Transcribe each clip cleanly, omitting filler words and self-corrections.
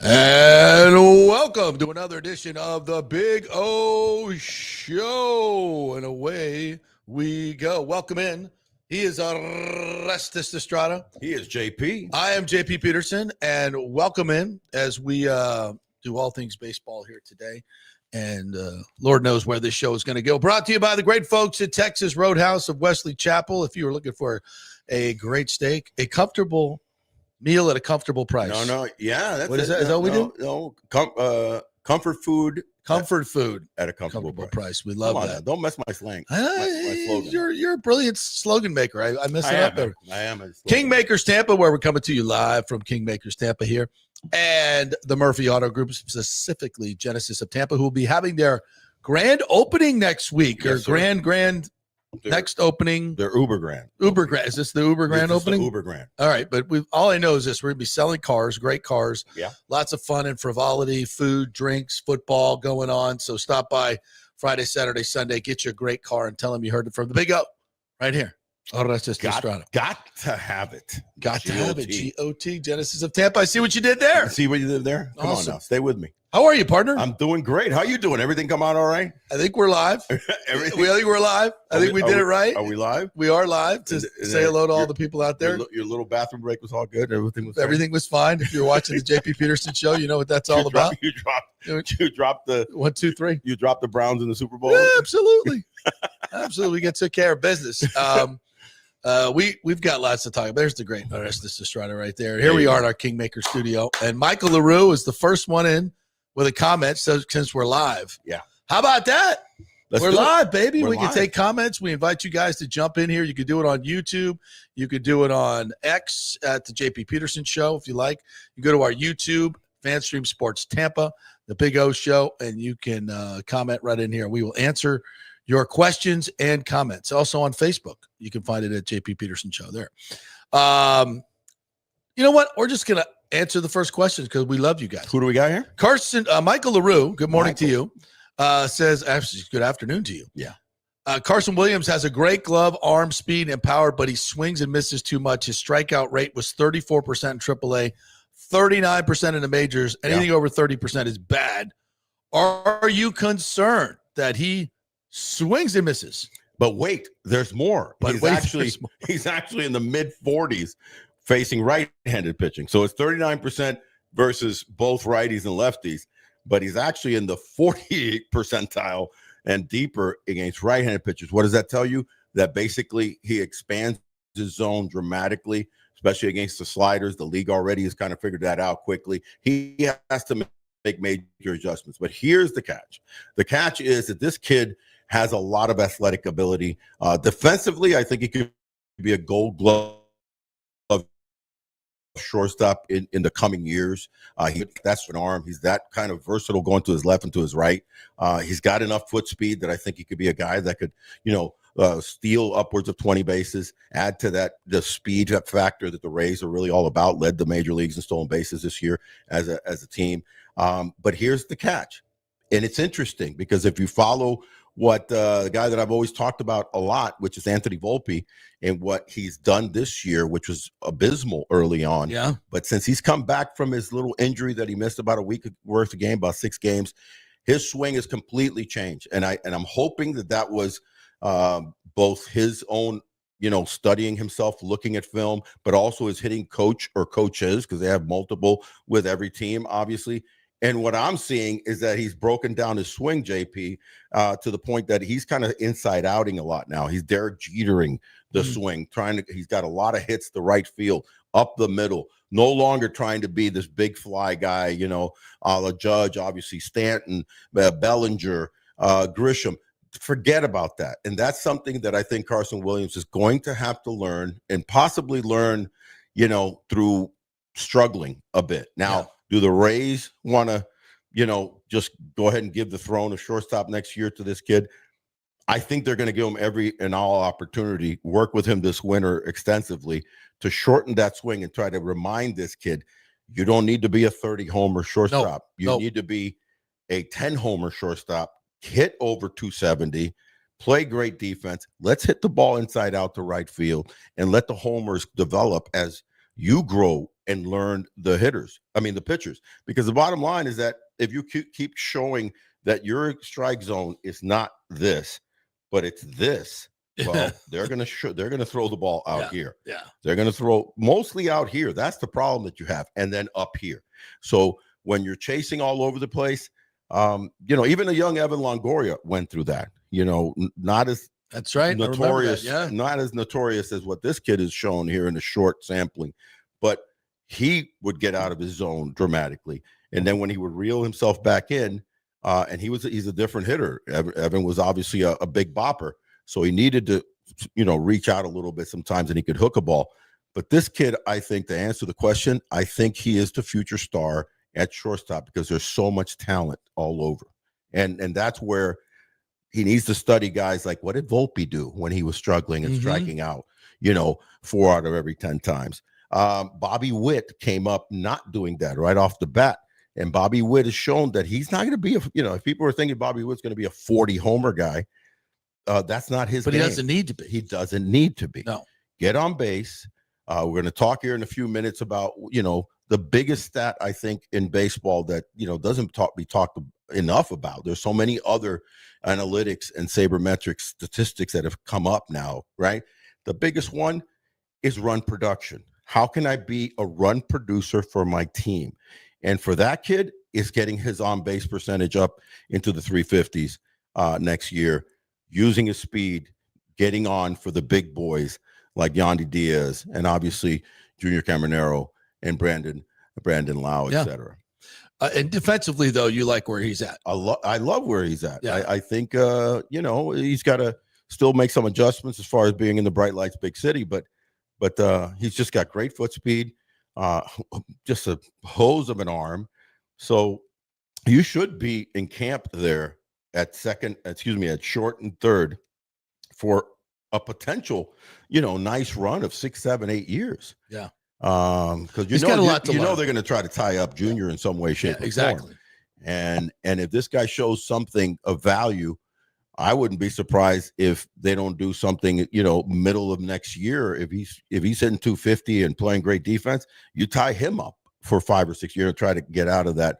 And welcome to another edition of the Big O Show. And away we go. Welcome in. He is Orestes Destrade. He is JP. I am JP Peterson. And welcome in as we do all things baseball here today. And Lord knows where this show is going to go. Brought to you by the great folks at Texas Roadhouse of Wesley Chapel. If you were looking for a great steak, a comfortable meal at a comfortable price. Yeah. What is that? Is that what we do? No, comfort food. Comfort food at a comfortable price. We love that. Don't mess my slang. My slogan. You're a brilliant slogan maker. I messed it up there. I am. Kingmakers Tampa, where we're coming to you live from Kingmakers Tampa here, and the Murphy Auto Group, specifically Genesis of Tampa, who will be having their grand opening next week. Yes, Their grand next opening. They're Uber Grand. Uber Grand. Is this the Uber Grand opening? Uber Grand. All right, but all I know is this: we're gonna be selling cars, great cars. Yeah. Lots of fun and frivolity, food, drinks, football going on. So stop by Friday, Saturday, Sunday, get you a great car, and tell them you heard it from the Big O, right here. Orestes Destrade. Got to have it. Got to have it. GOT, Genesis of Tampa. I see what you did there. See what you did there? Come Awesome. on now. Stay with me. How are you, partner? I'm doing great. How you doing? Everything come out all right? I think we're live. I think we're live. I think we did it right. Are we live? We are live to say hello to all the people out there. Your little bathroom break was all good. Everything was fine. If you're watching the JP Peterson show, you know what that's all about. You dropped the 1, 2, 3. You dropped the Browns in the Super Bowl. Yeah, absolutely. Absolutely. We get took care of business. We've got lots to talk about. There's the great Orestes Destrade right there. Here we are in our Kingmaker studio, and Michael LaRue is the first one in with a comment. So since we're live, yeah, how about that? We're live, baby. We can live. take comments. We invite you guys to jump in here. You could do it on YouTube. You could do it on X at the JP Peterson Show if you like. You go to our YouTube, FanStream Sports Tampa, the Big O Show, and you can comment right in here. We will answer your questions and comments. Also on Facebook, you can find it at JP Peterson Show there. You know what? We're just going to answer the first questions because we love you guys. Who do we got here? Michael LaRue, good morning to you, says, actually, good afternoon to you. Yeah. Carson Williams has a great glove, arm, speed, and power, but he swings and misses too much. His strikeout rate was 34% in AAA, 39% in the majors. Anything over 30% is bad. Are you concerned that he swings and misses? But wait, there's more. He's actually in the mid-40s facing right-handed pitching. So it's 39% versus both righties and lefties, but he's actually in the 48th percentile and deeper against right-handed pitchers. What does that tell you? That basically he expands his zone dramatically, especially against the sliders. The league already has kind of figured that out quickly. He has to make major adjustments. But here's the catch. The catch is that this kid has a lot of athletic ability. Defensively, I think he could be a Gold Glove shortstop in the coming years. That's an arm. He's that kind of versatile going to his left and to his right. He's got enough foot speed that I think he could be a guy that could, steal upwards of 20 bases, add to that the speed factor that the Rays are really all about, led the major leagues in stolen bases this year as a team. But here's the catch. And it's interesting because if you follow what the guy that I've always talked about a lot, which is Anthony Volpe, and what he's done this year, which was abysmal early on. Yeah. But since he's come back from his little injury that he missed about a week worth of game, about 6 games, his swing has completely changed. And I'm hoping that was both his own, studying himself, looking at film, but also his hitting coach or coaches, because they have multiple with every team, obviously. And what I'm seeing is that he's broken down his swing, JP, to the point that he's kind of inside outing a lot now. He's Derek Jetering the swing, he's got a lot of hits to right field, up the middle, no longer trying to be this big fly guy, a la Judge, obviously Stanton, Bellinger, Grisham. Forget about that. And that's something that I think Carson Williams is going to have to learn and possibly learn, through struggling a bit. Now, do the Rays want to, just go ahead and give the throne of shortstop next year to this kid? I think they're going to give him every and all opportunity, work with him this winter extensively to shorten that swing and try to remind this kid, you don't need to be a 30-homer shortstop. You need to be a 10-homer shortstop, hit over 270, play great defense. Let's hit the ball inside out to right field and let the homers develop as you grow and learn the pitchers. Because the bottom line is that if you keep showing that your strike zone is not this, but it's this, well, they're gonna throw the ball out here. Yeah, they're gonna throw mostly out here. That's the problem that you have, and then up here. So when you're chasing all over the place, even a young Evan Longoria went through that. Not as that's right, notorious, not as notorious as what this kid has shown here in a short sampling, but he would get out of his zone dramatically, and then when he would reel himself back in, and he's a different hitter. Evan was obviously a big bopper, so he needed to, reach out a little bit sometimes, and he could hook a ball. But this kid, I think, to answer the question, I think he is the future star at shortstop because there's so much talent all over, and that's where he needs to study guys like, what did Volpe do when he was struggling and striking out, 4 out of every 10 times. Bobby Witt came up not doing that right off the bat. And Bobby Witt has shown that he's not going to be if people are thinking Bobby Witt's going to be a 40 homer guy, that's not his game. He doesn't need to be. He doesn't need to be. No. Get on base. We're going to talk here in a few minutes about, the biggest stat, I think, in baseball that, doesn't be talked enough about. There's so many other analytics and sabermetric statistics that have come up now, right? The biggest one is run production. How can I be a run producer for my team? And for that kid, is getting his on-base percentage up into the 350s next year, using his speed, getting on for the big boys like Yandy Diaz and obviously Junior Caminero and Brandon Lau, et cetera. And defensively, though, you like where he's at. I love where he's at. Yeah. I think, he's got to still make some adjustments as far as being in the bright lights, big city, but he's just got great foot speed, just a hose of an arm. So you should be in camp there at short and third for a potential, nice run of 6, 7, 8 years. Yeah. Because he's got a lot to learn. They're going to try to tie up Junior in some way, shape, or exactly. form. And if this guy shows something of value, I wouldn't be surprised if they don't do something, middle of next year. If he's hitting 250 and playing great defense, you tie him up for 5 or 6 years, try to get out of that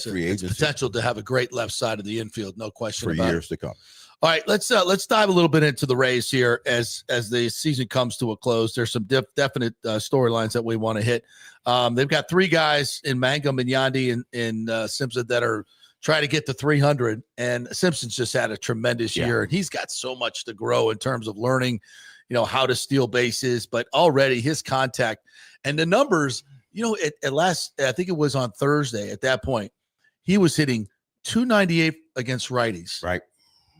free agency. Potential to have a great left side of the infield, no question for years to come. All right, let's dive a little bit into the Rays here as the season comes to a close. There's some definite storylines that we want to hit. They've got 3 guys in Mangum and Yandy and Simpson that are trying to get to 300, and Simpson's just had a tremendous year, and he's got so much to grow in terms of learning, how to steal bases, but already his contact and the numbers, at last, I think it was on Thursday at that point, he was hitting 298 against righties. Right.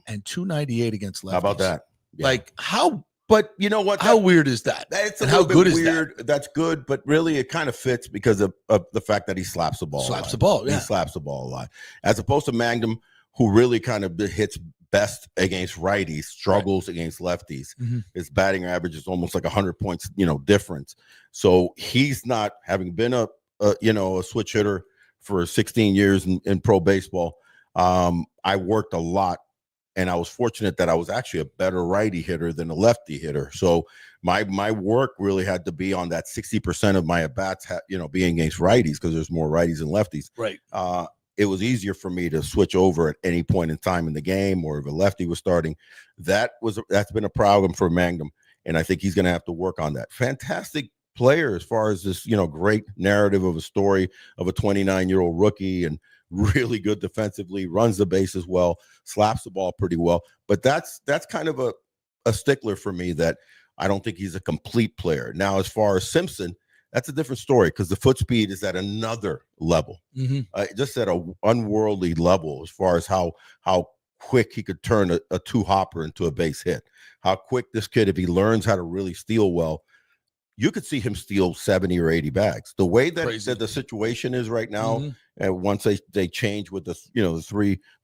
And 298 against lefties. How about that? Yeah. Like how? But you know what? How weird is that? That's and how good is weird. that? That's good, but really it kind of fits because of the fact that he slaps the ball. Slaps the ball. Yeah. He slaps the ball a lot, as opposed to Mangum, who really kind of hits best against righties, struggles against lefties. Mm-hmm. His batting average is almost like 100 points, difference. So he's not having been a switch hitter for 16 years in pro baseball. I worked a lot. And I was fortunate that I was actually a better righty hitter than a lefty hitter. So my work really had to be on that 60% of my at-bats, being against righties because there's more righties than lefties. Right. It was easier for me to switch over at any point in time in the game, or if a lefty was starting. That's been a problem for Mangum, and I think he's going to have to work on that. Fantastic player as far as this, great narrative of a story of a 29-year-old rookie and really good defensively, runs the bases well, slaps the ball pretty well. But that's kind of a stickler for me that I don't think he's a complete player. Now, as far as Simpson, that's a different story because the foot speed is at another level, just at an unworldly level as far as how quick he could turn a two-hopper into a base hit, how quick this kid, if he learns how to really steal well, you could see him steal 70 or 80 bags. The way that the situation is right now, and once they change with the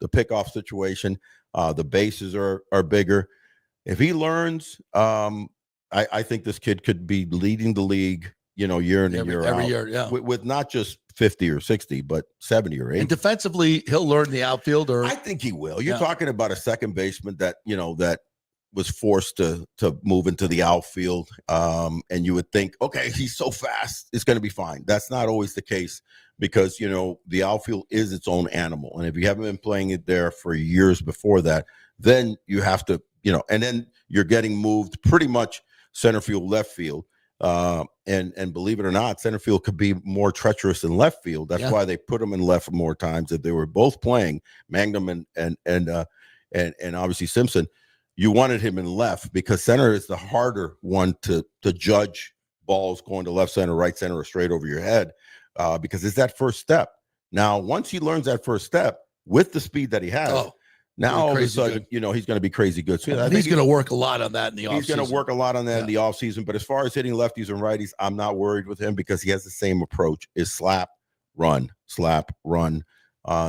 pickoff situation, the bases are bigger. If he learns, I think this kid could be leading the league, year in and year out. Every year, with not just 50 or 60, but 70 or 80. And defensively, he'll learn the outfield. I think he will. You're talking about a second baseman that was forced to move into the outfield. And you would think, okay, he's so fast, it's going to be fine. That's not always the case because, you know, the outfield is its own animal. And if you haven't been playing it there for years before that, then you have to, you know, and then you're getting moved pretty much center field, left field. And believe it or not, center field could be more treacherous than left field. That's why they put them in left more times. If they were both playing, Mangum and obviously Simpson, you wanted him in left because center is the harder one to judge balls going to left center, right center, or straight over your head because it's that first step. Now, once he learns that first step with the speed that he has, now all of a sudden, you know, he's going to be crazy good. So I think he's going to work a lot on that in the offseason. He's going to work a lot on that in the offseason. But as far as hitting lefties and righties, I'm not worried with him because he has the same approach: is slap, run.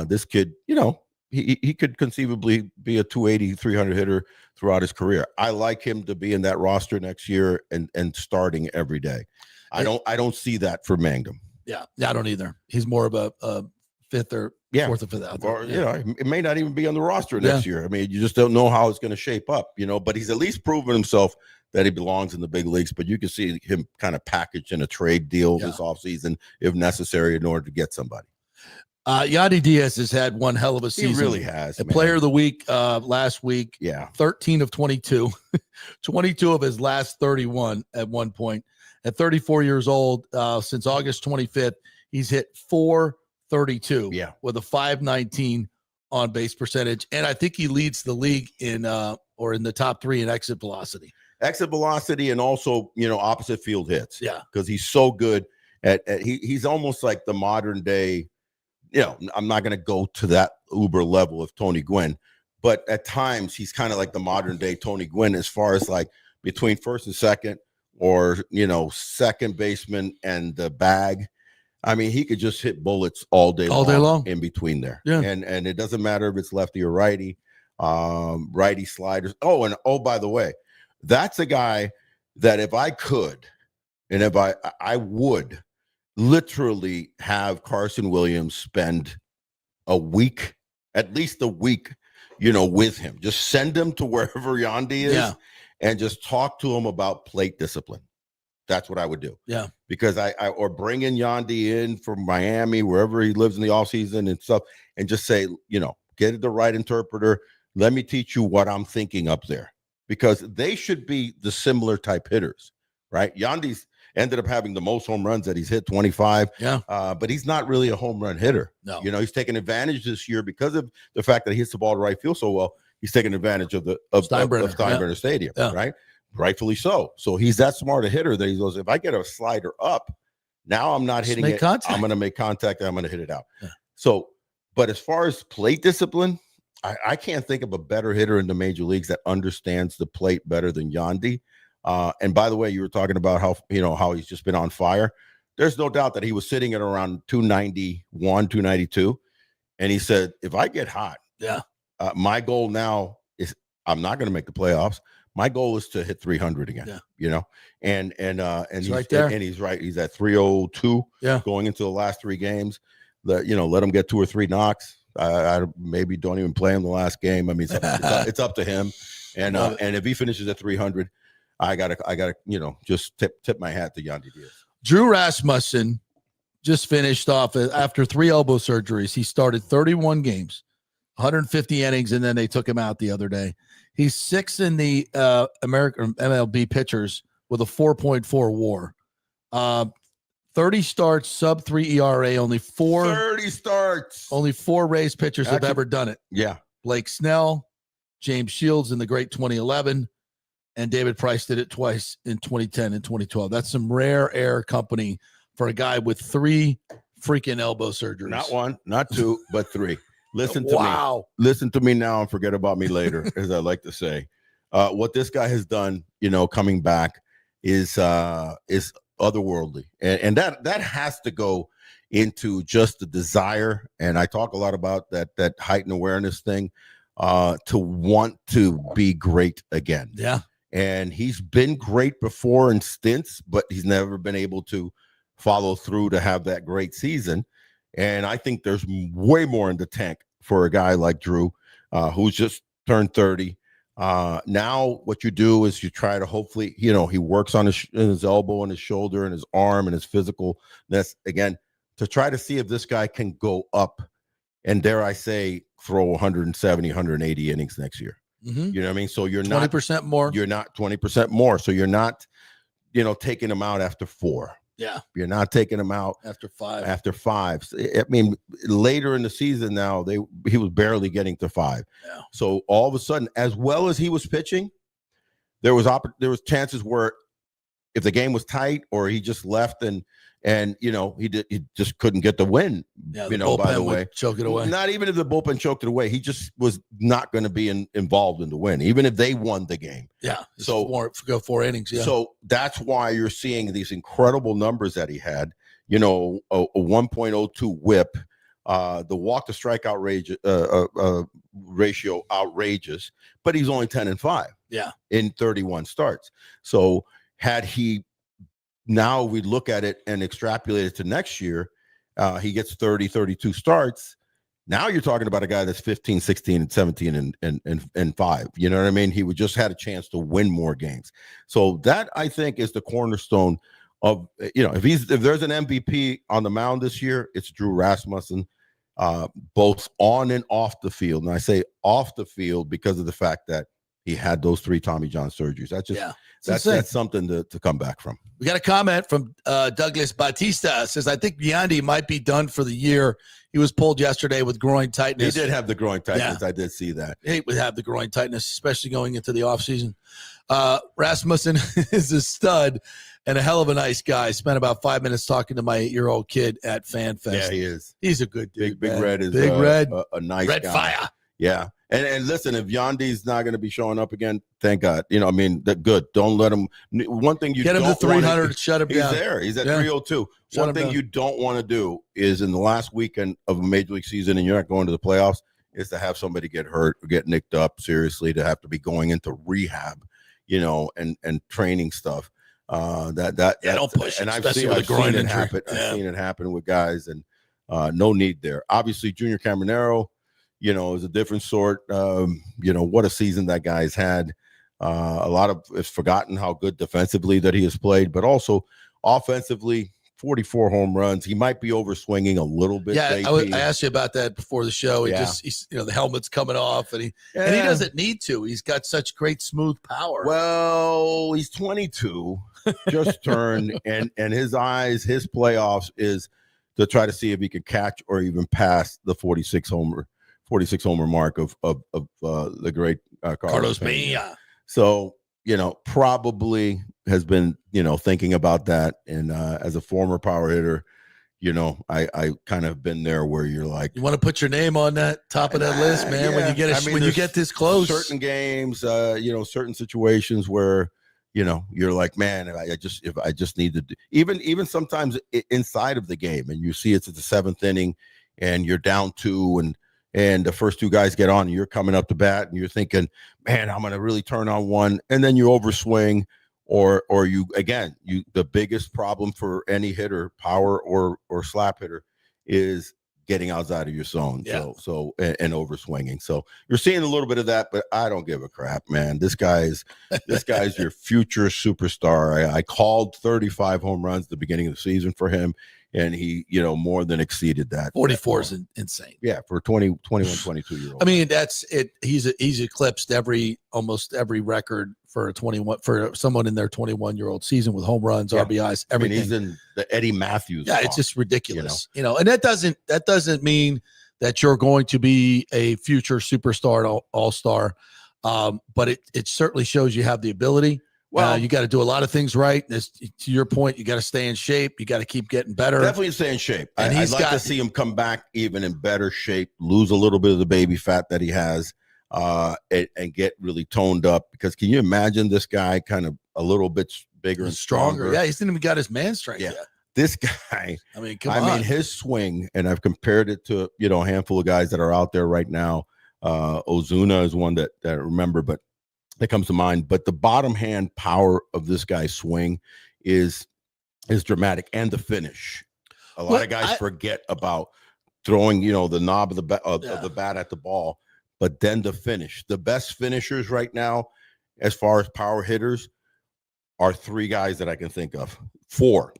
This kid, you know, he could conceivably be a 280, 300 hitter throughout his career. I like him to be in that roster next year and starting every day. I don't see that for Mangum. Yeah, I don't either. He's more of a fifth or fourth or fifth out there. Or, you know, it may not even be on the roster next year. I mean, you just don't know how it's going to shape up, you know, but he's at least proven himself that he belongs in the big leagues. But you can see him kind of packaged in a trade deal this offseason if necessary in order to get somebody. Yandy Diaz has had one hell of a season. He really has. Player of the week last week. 13 of 22. 22 of his last 31 at one point. At 34 years old, since August 25th, he's hit 432 with a 519 on base percentage. And I think he leads the league in the top 3 in exit velocity. Exit velocity and also, you know, opposite field hits. Yeah. Because he's so good at he's almost like the modern day. You know, I'm not going to go to that uber level of Tony Gwynn, but at times he's kind of like the modern day Tony Gwynn as far as like between first and second or, you know, second baseman and the bag. I mean, he could just hit bullets all day long in between there. Yeah. And it doesn't matter if it's lefty or righty, righty sliders. Oh, by the way, that's a guy that if I could, and if I would literally have Carson Williams spend at least a week, you know, with him. Just send him to wherever Yandy is and just talk to him about plate discipline. That's what I would do. Yeah. Because or bring in Yandy in from Miami, wherever he lives in the offseason and stuff, and just say, you know, get the right interpreter. Let me teach you what I'm thinking up there. Because they should be the similar type hitters, right? Yandy's ended up having the most home runs that he's hit, 25. Yeah. But he's not really a home run hitter. No. You know, he's taking advantage this year because of the fact that he hits the ball to right field so well. He's taking advantage of Steinbrenner Stadium, right? Rightfully so. So he's that smart a hitter that he goes, if I get a slider up, now I'm not hitting it. Contact. I'm going to make contact and I'm going to hit it out. Yeah. So, but as far as plate discipline, I can't think of a better hitter in the major leagues that understands the plate better than Yandy. And by the way, you were talking about how he's just been on fire. There's no doubt that he was sitting at around 291, 292. And he said, if I get hot, my goal now is I'm not going to make the playoffs. My goal is to hit 300 again, you know, and he's right there. And he's right. He's at 302 going into the last 3 games. Let him get 2 or 3 knocks. I maybe don't even play him the last game. I mean, it's up to him. And if he finishes at 300, I gotta, just tip my hat to Yandy Diaz. Drew Rasmussen just finished off after 3 elbow surgeries. He started 31 games, 150 innings, and then they took him out the other day. He's 6th in the American MLB pitchers with a 4.4 WAR. 30 starts, sub 3 ERA, only 4. 30 starts. Only 4 Rays pitchers have ever done it. Yeah. Blake Snell, James Shields in the great 2011, and David Price did it twice in 2010 and 2012. That's some rare air company for a guy with 3 freaking elbow surgeries. Not 1, not 2, but 3. Listen to me. Listen to me now and forget about me later, as I like to say. What this guy has done, coming back is otherworldly. And that has to go into just the desire. And I talk a lot about that heightened awareness thing, to want to be great again. Yeah. And he's been great before in stints, but he's never been able to follow through to have that great season. And I think there's way more in the tank for a guy like Drew, who's just turned 30. Now what you do is you try to hopefully, he works on his elbow and his shoulder and his arm and his physicalness again to try to see if this guy can go up and, dare I say, throw 170, 180 innings next year. Mm-hmm. You know what I mean? So you're 20% more. You're not 20% more. So you're not, taking him out after 4. Yeah. You're not taking him out after 5. After 5. I mean, later in the season now, he was barely getting to 5. Yeah. So all of a sudden, as well as he was pitching, there was chances where if the game was tight or he just left and he just couldn't get the win. Yeah, by the way, choke it away. Not even if the bullpen choked it away, he just was not going to be involved in the win, even if they won the game. Yeah. So go 4 innings. Yeah. So that's why you're seeing these incredible numbers that he had. A 1.02 WHIP, the walk to strikeout ratio outrageous, but he's only 10-5. Yeah. In 31 starts. So had he, now we look at it and extrapolate it to next year, he gets 32 starts. Now you're talking about a guy that's 15, 16, and 17 and 5. You know what I mean? He would just had a chance to win more games. So that, I think, is the cornerstone of, if there's an MVP on the mound this year, it's Drew Rasmussen, both on and off the field. And I say off the field because of the fact that he had those 3 Tommy John surgeries. That's something to come back from. We got a comment from Douglas Batista. Says, I think Biondi might be done for the year. He was pulled yesterday with groin tightness. He did have the groin tightness. Yeah. I did see that. He would have the groin tightness, especially going into the offseason. Rasmussen is a stud and a hell of a nice guy. Spent about 5 minutes talking to my 8-year-old kid at FanFest. Yeah, he is. He's a good dude. Big Red is a nice Red guy. Fire. Yeah. And listen, if Yandi's not going to be showing up again, thank God. That good. Don't let him. One thing you get him don't to 300. Shut him down. He's there. He's at 302. One thing you don't want to do is in the last weekend of a major league season, and you're not going to the playoffs, is to have somebody get hurt or get nicked up seriously, to have to be going into rehab, and training stuff. Don't push. And I've seen it happen. I've seen it happen with guys, and no need there. Obviously, Junior Caminero, is a different sort. What a season that guy's had. A lot of it's forgotten how good defensively that he has played, but also offensively, 44 home runs. He might be overswinging a little bit. Yeah, I asked you about that before the show. He's the helmet's coming off, and he doesn't need to. He's got such great smooth power. Well, he's 22, just turned, and his playoffs is to try to see if he could catch or even pass the 46 homer mark of the great Carlos Pena. So, probably has been, thinking about that. And as a former power hitter, I kind of been there where you're like, you want to put your name on that top of that list, man. Yeah. When you get this close, certain games, certain situations where, you're like, man, if I just need to do, even sometimes inside of the game, and you see it's at the 7th inning and you're down 2 and the first 2 guys get on and you're coming up to bat and you're thinking, man, I'm going to really turn on one. And then you overswing or the biggest problem for any hitter, power or slap hitter, is getting outside of your zone. Yeah. So and overswinging. So you're seeing a little bit of that, but I don't give a crap, man. This guy's your future superstar. I called 35 home runs at the beginning of the season for him, and he, more than exceeded that. 44 is insane. Yeah, for 21, 22-year-old. I mean, that's it. He's eclipsed almost every record for someone in their 21-year-old season with home runs, RBIs, everything. I mean, he's in the Eddie Matthews. Yeah, it's just ridiculous. And that doesn't mean that you're going to be a future superstar, all-star. But it certainly shows you have the ability. Well, you got to do a lot of things right. To your point, you got to stay in shape. You got to keep getting better. Definitely stay in shape. And I'd like to see him come back even in better shape, lose a little bit of the baby fat that he has, and get really toned up. Because can you imagine this guy kind of a little bit bigger and stronger? Yeah, he's not even got his man strength yet. This guy, I mean, his swing, and I've compared it to, a handful of guys that are out there right now. Ozuna is one that I remember, but that comes to mind. But the bottom hand power of this guy's swing is dramatic, and the finish. A lot of guys forget about throwing, the knob of the bat at the ball. but then the finish. The best finishers right now, as far as power hitters, are 3 guys that I can think of. 4.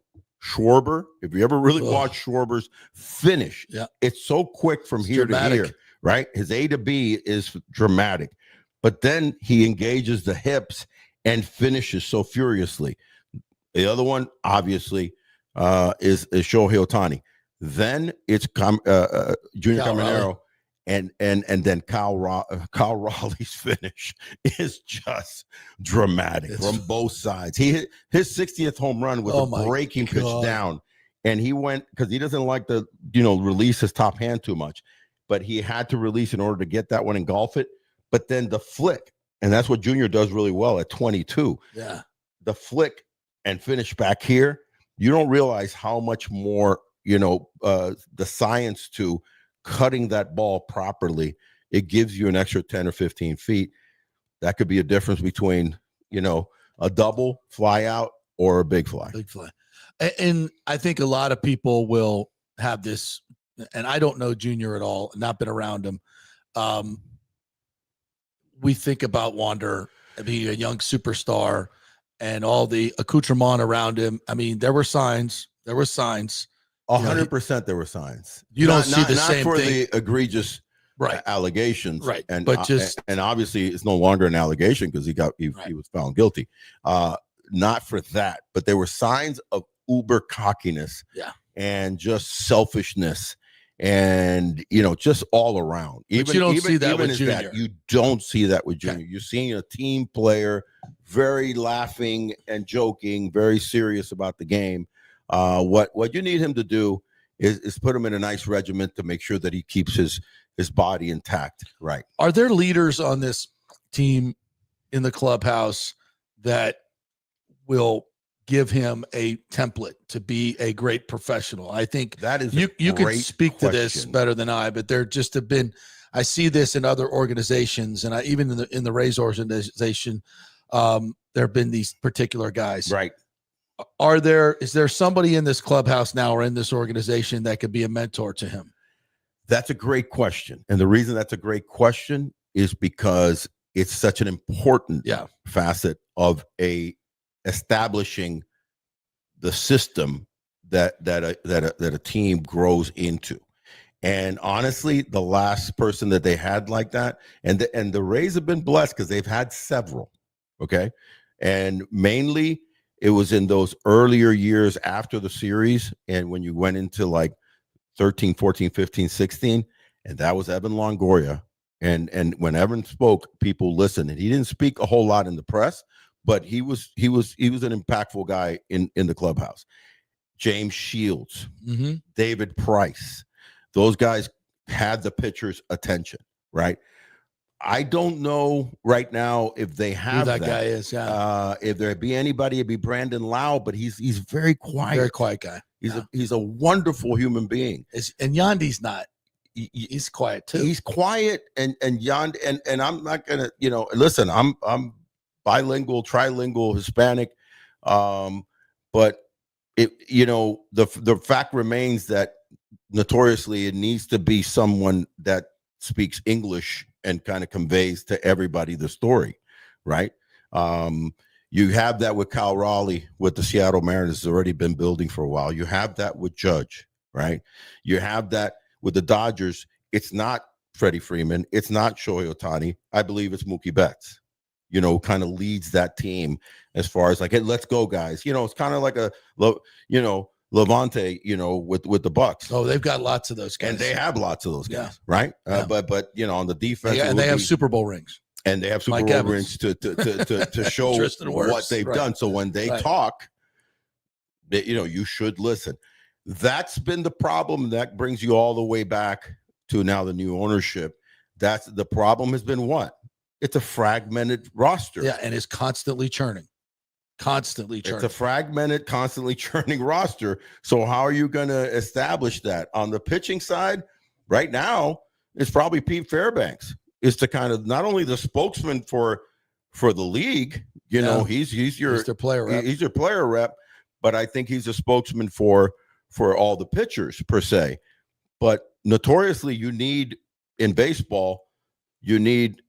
Schwarber. If you ever really watch Schwarber's finish, it's so quick from here to here, right? His A to B is dramatic, but then he engages the hips and finishes so furiously. The other one, obviously, is Shohei Ohtani. Then it's Junior Caminero, and then Kyle Raleigh's finish is just dramatic from both sides. He hit his 60th home run with a breaking pitch down, and he went because he doesn't like to release his top hand too much, but he had to release in order to get that one and golf it. But then the flick, and that's what Junior does really well at 22. Yeah, the flick and finish back here. You don't realize how much more the science to cutting that ball properly. It gives you an extra 10 or 15 feet. That could be a difference between a double fly out or a big fly. And I think a lot of people will have this, and I don't know Junior at all, not been around him. We think about Wander being a young superstar and all the accoutrement around him. I mean, there were signs. 100% there were signs. You don't see the same for thing. The egregious allegations, right? And but and obviously it's no longer an allegation because he was found guilty. Not for that, but there were signs of uber cockiness, and just selfishness, and just all around. But you don't see that with Junior. You don't see that with Junior. You're seeing a team player, very laughing and joking, very serious about the game. What you need him to do is put him in a nice regiment to make sure that he keeps his body intact. Right. Are there leaders on this team in the clubhouse that will give him a template to be a great professional? I think that is you can speak to this better than I, but there just have been, I see this in other organizations, and even in the Rays organization, there have been these particular guys. Right. Is there somebody in this clubhouse now or in this organization that could be a mentor to him? That's a great question. And the reason that's a great question is because it's such an important facet of establishing the system that a team grows into. And honestly, the last person that they had like that, and the Rays have been blessed because they've had several. Okay. And mainly it was in those earlier years after the series, and when you went into like 13, 14, 15, 16, and that was Evan Longoria. And when Evan spoke, people listened, and he didn't speak a whole lot in the press, but he was an impactful guy in the clubhouse. James Shields, David Price, those guys had the pitcher's attention, right? I don't know right now if they have who that guy is. If there be anybody, it'd be Brandon Lau, but he's very quiet. Very quiet guy. He's a wonderful human being. And Yandy's not. He's quiet too. He's quiet, and Yandy, and I'm not gonna, listen. I'm bilingual, trilingual, Hispanic, but the fact remains that notoriously it needs to be someone that speaks English and kind of conveys to everybody the story, right? You have that with Kyle Raleigh with the Seattle Mariners. Has already been building for a while. You have that with Judge, right? You have that with the Dodgers. It's not Freddie Freeman. It's not Shohei Ohtani. I believe it's Mookie Betts, kind of leads that team as far as like, hey, let's go, guys. It's kind of like Levante, with the Bucks. Oh, they've got lots of those guys. And they have lots of those guys, right? But on the defense, and they have Super Bowl rings. And they have Super Bowl rings to show what they've done. So when they talk, you should listen. That's been the problem. That brings you all the way back to now the new ownership. That's the problem has been what? It's a fragmented roster. Yeah, and it's constantly churning. It's a fragmented, constantly churning roster. So how are you going to establish that? On the pitching side, right now, it's probably Pete Fairbanks is to kind of not only the spokesman for the league, he's your player rep. He's your player rep, but I think he's a spokesman for all the pitchers per se. But notoriously, you need in baseball you need,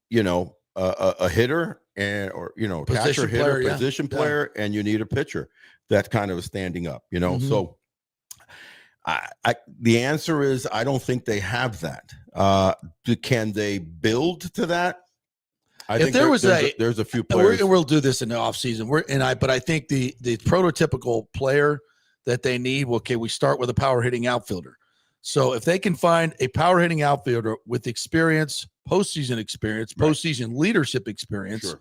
a hitter or Position catcher, hitter, player, yeah. position player, and you need a pitcher that kind of is standing up. So the answer is I don't think they have that. Can they build to that? I think there's a few players. We'll do this in the offseason. But I think the prototypical player that they need. Okay, we start with a power hitting outfielder. So if they can find a power hitting outfielder with experience, postseason experience, postseason leadership experience, Sure.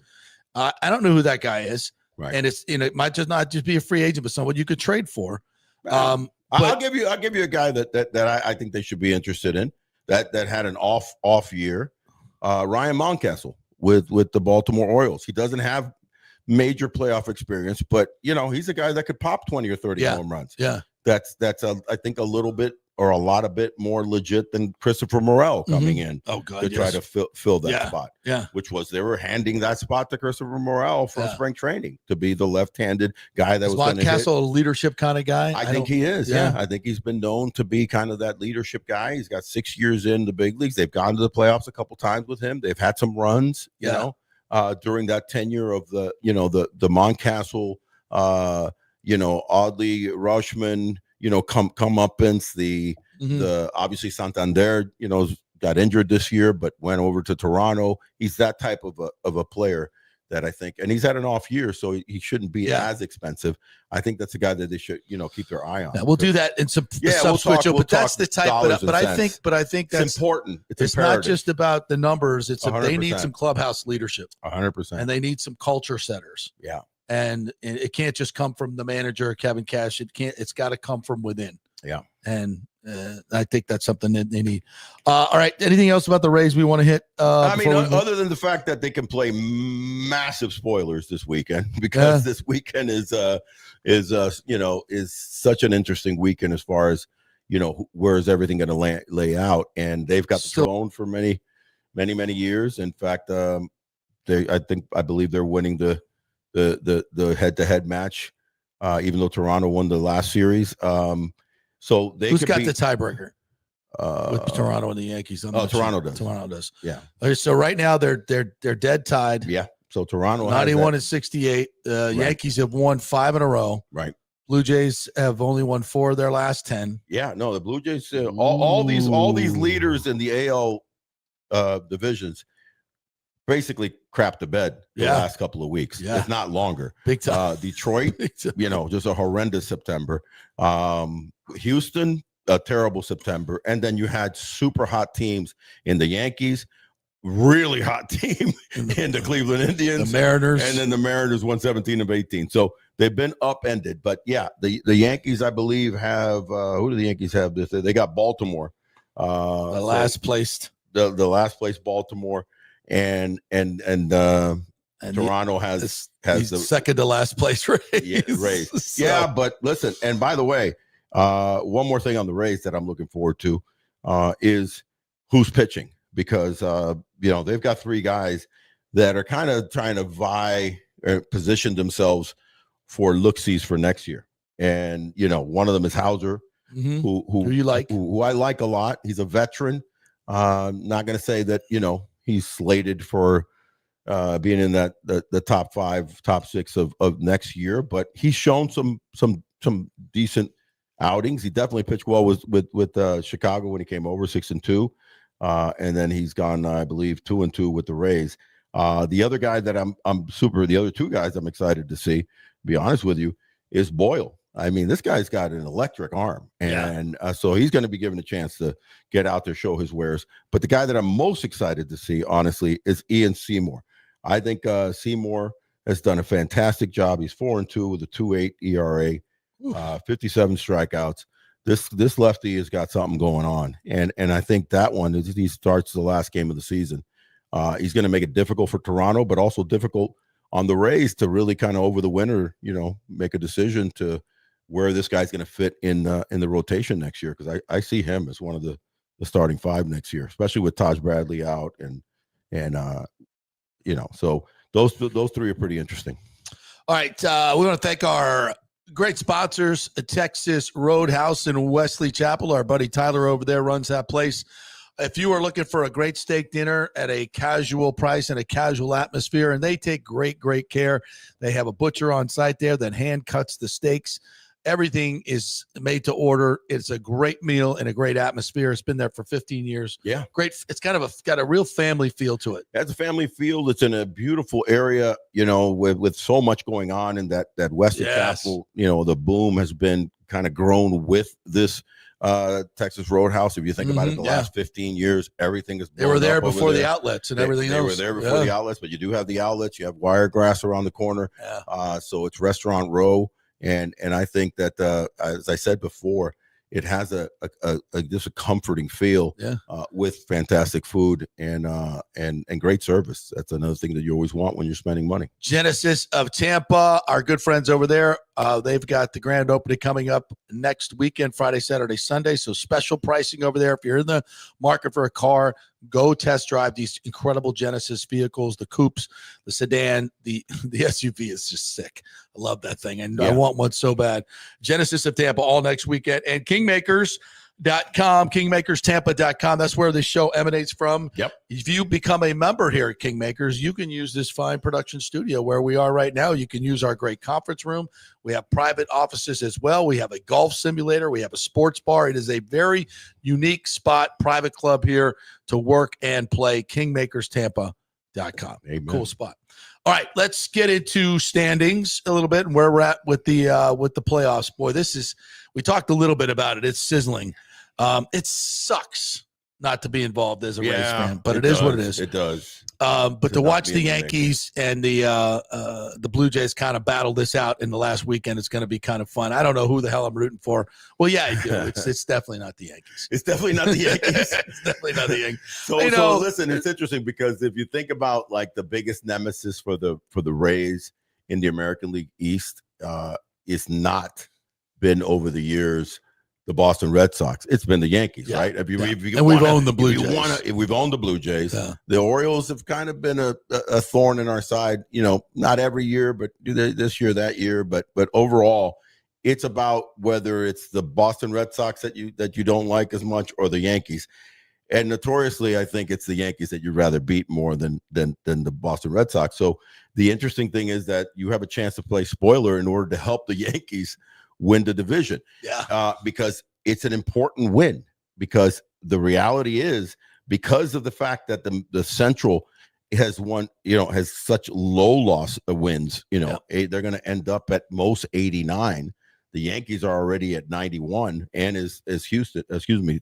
I don't know who that guy is, Right. and it might just not just be a free agent, but someone you could trade for. I'll give you a guy that I think they should be interested in that had an off year. Ryan Mountcastle with the Baltimore Orioles. He doesn't have major playoff experience, but he's a guy that could pop 20 or 30 home runs. Yeah. That's I think a little bit or a lot more legit than Christopher Morel coming in to try to fill that spot. Yeah. Which was they were handing that spot to Christopher Morel from spring training to be the left-handed guy that was going to hit. Mountcastle a leadership kind of guy? I think he is. Yeah. I think he's been known to be kind of that leadership guy. He's got 6 years in the big leagues. They've gone to the playoffs a couple times with him. They've had some runs, during that tenure of the Mountcastle, Audley Rushman, comeuppance, the obviously Santander, got injured this year, but went over to Toronto. He's that type of a player that I think, and he's had an off year, so he shouldn't be as expensive. I think that's a guy that they should, keep their eye on. Yeah, we'll do that in some switch. But that's the type. But I think that's important. It's not just about the numbers. It's they need some clubhouse leadership, 100%, and they need some culture setters. Yeah, and it can't just come from the manager, Kevin Cash. It's got to come from within. Yeah, and I think that's something that they need. All right. Anything else about the Rays we want to hit? Other than the fact that they can play massive spoilers this weekend, because this weekend is such an interesting weekend as far as where is everything going to lay out, and they've got the throne for many years. In fact, I believe they're winning the head-to-head match, even though Toronto won the last series. So who's got the tiebreaker with Toronto and the Yankees? Toronto does. Toronto does. Yeah. Okay, so right now they're dead tied. Yeah. So Toronto 91 and 68. Yankees have won 5 in a row. Right. Blue Jays have only won 4 of their last 10. Yeah. No, the Blue Jays. All these leaders in the AL divisions basically crapped the bed the last couple of weeks, if not longer. Big time. Detroit, just a horrendous September. Houston, a terrible September. And then you had super hot teams in the Yankees, really hot team in the Cleveland Indians, the Mariners. And then the Mariners won 17 of 18. So they've been upended. But yeah, the Yankees, I believe, have who do the Yankees have this? They got Baltimore. The last placed. The last place Baltimore. And Toronto has the second to last place Rays. Yeah, Rays. So. Yeah, but listen, and by the way, one more thing on the Rays that I'm looking forward to is who's pitching, because they've got 3 guys that are kind of trying to vie or position themselves for look-sees for next year. And one of them is Hauser, who you like, who I like a lot. He's a veteran. Not going to say that he's slated for being in the top 5, top 6 of next year, but he's shown some decent outings. He definitely pitched well with Chicago when he came over, 6-2, and then he's gone, I believe, 2-2 with the Rays. The other guy that the other 2 guys I'm excited to see, to be honest with you, is Boyle. I mean, this guy's got an electric arm, and so he's going to be given a chance to get out there, show his wares. But the guy that I'm most excited to see, honestly, is Ian Seymour. I think Seymour has done a fantastic job. He's 4-2 with a 2.8 ERA, 57 strikeouts. This lefty has got something going on, and I think that one, as he starts the last game of the season, he's going to make it difficult for Toronto, but also difficult on the Rays to really kind of over the winter, make a decision to where this guy's going to fit in the rotation next year, because I see him as one of the starting 5 next year, especially with Taj Bradley out and so those 3 are pretty interesting. All right, we want to thank our great sponsors, Texas Roadhouse in Wesley Chapel. Our buddy Tyler over there runs that place. If you are looking for a great steak dinner at a casual price and a casual atmosphere, and they take great care. They have a butcher on site there that hand cuts the steaks. Everything is made to order. It's a great meal and a great atmosphere. It's been there for 15 years. Yeah. Great. It's kind of got a real family feel to it. It has a family feel. It's in a beautiful area, with so much going on in that Western Chapel. The boom has been kind of grown with this Texas Roadhouse. If you think about it, the last 15 years, everything is. They were there before the outlets and everything else. They were there before the outlets, but you do have the outlets. You have Wiregrass around the corner. Yeah. So it's Restaurant Row. And I think that, as I said before, it has just a comforting feel with fantastic food and great service. That's another thing that you always want when you're spending money. Genesis of Tampa, our good friends over there, they've got the grand opening coming up next weekend, Friday, Saturday, Sunday. So special pricing over there. If you're in the market for a car, go test drive these incredible Genesis vehicles, the coupes, the sedan, the SUV is just sick. I love that thing. And I want one so bad. Genesis of Tampa all next weekend. And Kingmakers.com, KingmakersTampa.com. That's where the show emanates from. Yep. If you become a member here at Kingmakers, you can use this fine production studio where we are right now. You can use our great conference room. We have private offices as well. We have a golf simulator. We have a sports bar. It is a very unique spot, private club here to work and play. KingmakersTampa.com. Amen. Cool spot. All right, let's get into standings a little bit and where we're at with the playoffs. Boy, we talked a little bit about it. It's sizzling. It sucks not to be involved as a Rays fan, but it is what it is. It does. But to watch the Yankees and the Blue Jays kind of battle this out in the last weekend, it's going to be kind of fun. I don't know who the hell I'm rooting for. Well, yeah, I do. It's definitely not the Yankees. It's definitely not the Yankees. It's definitely not the Yankees. So listen, it's interesting because if you think about like the biggest nemesis for the Rays in the American League East, it's not been over the years the Boston Red Sox. It's been the Yankees, right? We've owned the Blue Jays. We've owned the Blue Jays. Yeah. The Orioles have kind of been a thorn in our side. Not every year, but this year, that year. But overall, it's about whether it's the Boston Red Sox that you don't like as much or the Yankees. And notoriously, I think it's the Yankees that you'd rather beat more than the Boston Red Sox. So the interesting thing is that you have a chance to play spoiler in order to help the Yankees win the division. Because it's an important win, because the reality is, because of the fact that the Central has has such low loss wins, they're going to end up at most 89. The Yankees are already at 91, and is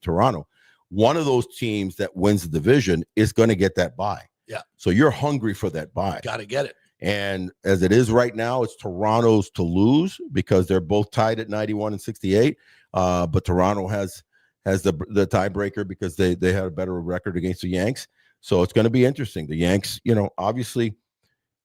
Toronto. One of those teams that wins the division is going to get that bye. Yeah. So you're hungry for that bye. Got to get it. And as it is right now, it's Toronto's to lose because they're both tied at 91 and 68. But Toronto has the tiebreaker because they had a better record against the Yanks. So it's going to be interesting. The Yanks, obviously,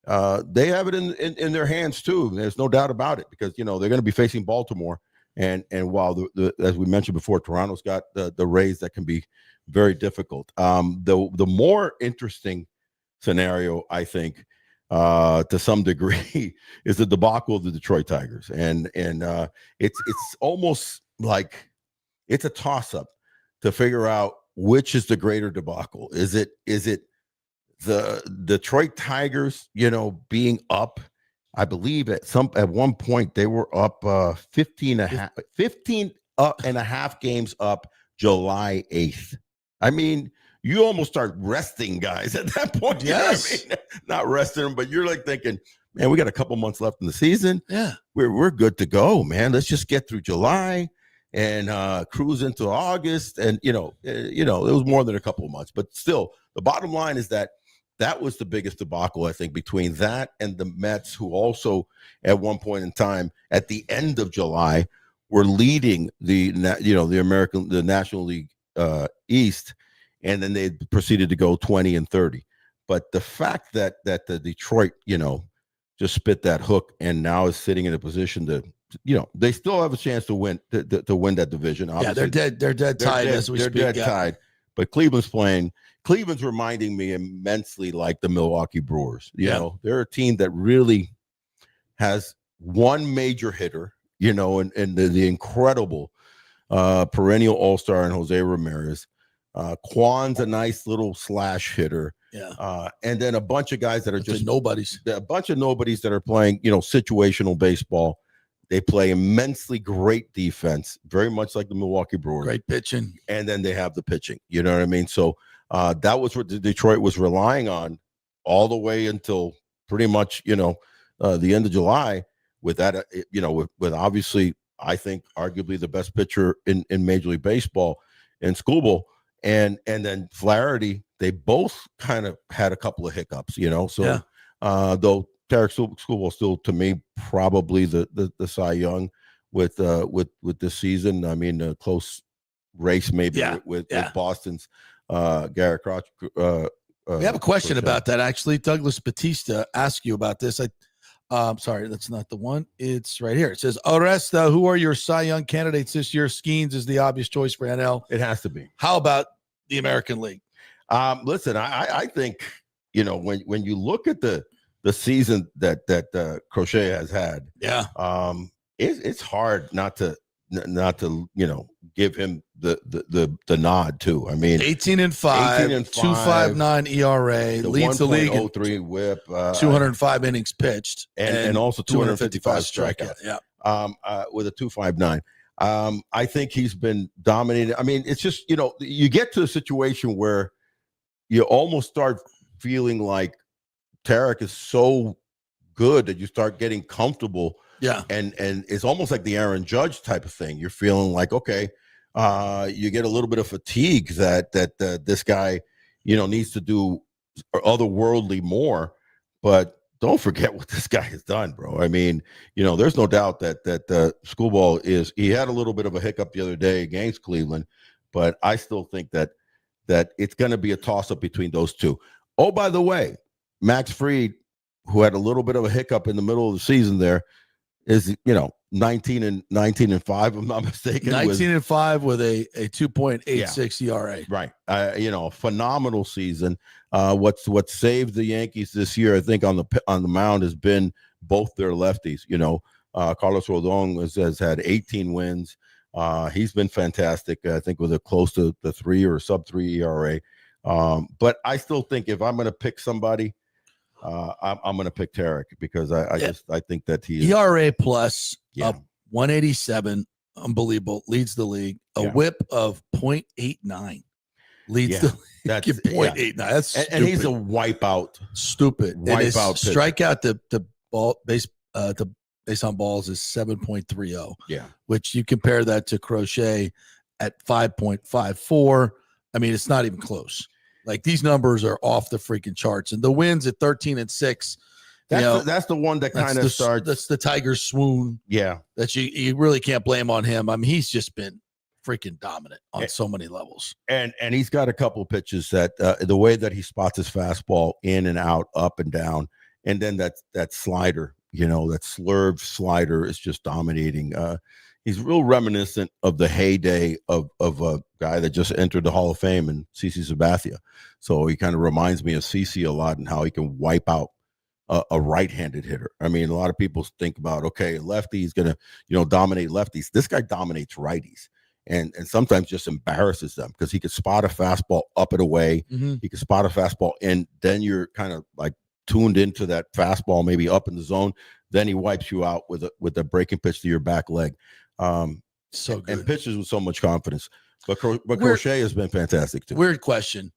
they have it in their hands too. There's no doubt about it, because they're going to be facing Baltimore. And while as we mentioned before, Toronto's got the Rays that can be very difficult. The more interesting scenario, I think, to some degree, is the debacle of the Detroit Tigers, and it's almost like it's a toss-up to figure out which is the greater debacle. Is it the Detroit Tigers, being up? I believe at one point they were up 15 and a half games up July 8th. I mean, you almost start resting guys at that point. Yes. Not resting them, but you're like thinking, man, we got a couple months left in the season. Yeah. We're good to go, man. Let's just get through July and cruise into August. And, it was more than a couple of months. But still, the bottom line is that was the biggest debacle, I think, between that and the Mets, who also at one point in time at the end of July were leading the National League East. And then they proceeded to go 20 and 30. But the fact that the Detroit, just spit that hook and now is sitting in a position to, they still have a chance to win that division. Obviously. Yeah, they're dead tied as we speak. They're dead tied. But Cleveland's reminding me immensely like the Milwaukee Brewers. They're a team that really has one major hitter, and the incredible perennial all-star in Jose Ramirez. Quan's a nice little slash hitter. Yeah. And then a bunch of guys that are just nobodies. A bunch of nobodies that are playing, situational baseball. They play immensely great defense, very much like the Milwaukee Brewers. Great pitching. And then they have the pitching. You know what I mean? So that was what Detroit was relying on all the way until pretty much, the end of July with that, with obviously, I think, arguably the best pitcher in Major League Baseball in Skubal. And then Flaherty, they both kind of had a couple of hiccups, So though Tarek Skubal still, to me, probably the Cy Young with this season. I mean, a close race maybe with Boston's Garrett Crotch. We have a question about that, actually. Douglas Batista asked you about this. Sorry, that's not the one. It's right here. It says, Orestes, who are your Cy Young candidates this year? Skeens is the obvious choice for NL. It has to be. How about the American League? Listen, I think, when you look at the season that Crochet has had, it's hard not to give him the nod too. I mean, 18-5, 2.59 ERA, leads the league in 0.03 WHIP, 205 innings pitched, and also 255 strikeouts. Yeah, with a 2.59. I think he's been dominated. I mean, it's just you get to a situation where you almost start feeling like Tarek is so good that you start getting comfortable. Yeah. And it's almost like the Aaron Judge type of thing. You're feeling like, okay, you get a little bit of fatigue that this guy, needs to do otherworldly more. But don't forget what this guy has done, bro. I mean, there's no doubt that Skubal he had a little bit of a hiccup the other day against Cleveland, but I still think that it's going to be a toss-up between those two. Oh, by the way, Max Fried, who had a little bit of a hiccup in the middle of the season there, is 19-5, if I'm not mistaken. 19-5 with a 2.86 ERA. Right. A phenomenal season. What saved the Yankees this year, I think, on the mound has been both their lefties. Carlos Rodon has had 18 wins. He's been fantastic. I think with a close to the 3 or sub-3 ERA. But I still think if I'm going to pick somebody, I'm going to pick Tarek because I think that he is ERA plus 187, unbelievable, leads the league. A whip of 0.89 leads the league. That's 0.89. That's stupid. And he's a wipeout. Stupid. Wipeout. Strikeout to ball base on balls is 7.30. Yeah, which you compare that to Crochet at 5.54. I mean, it's not even close. Like, these numbers are off the freaking charts, and the wins at 13-6. That's the one that kind of starts. That's the Tiger's swoon. Yeah, that you really can't blame on him. I mean, he's just been freaking dominant on so many levels. And he's got a couple of pitches that the way that he spots his fastball in and out, up and down, and then that slider, that slurve slider is just dominating. He's real reminiscent of the heyday of a guy that just entered the Hall of Fame and CC Sabathia. So he kind of reminds me of CC a lot and how he can wipe out a right-handed hitter. I mean, a lot of people think about, okay, lefty is going to, dominate lefties. This guy dominates righties and sometimes just embarrasses them because he could spot a fastball up and away. Mm-hmm. He could spot a fastball, and then you're kind of like tuned into that fastball, maybe up in the zone. Then he wipes you out with a breaking pitch to your back leg. So good. And pitches with so much confidence. But Crochet has been fantastic too. Weird question.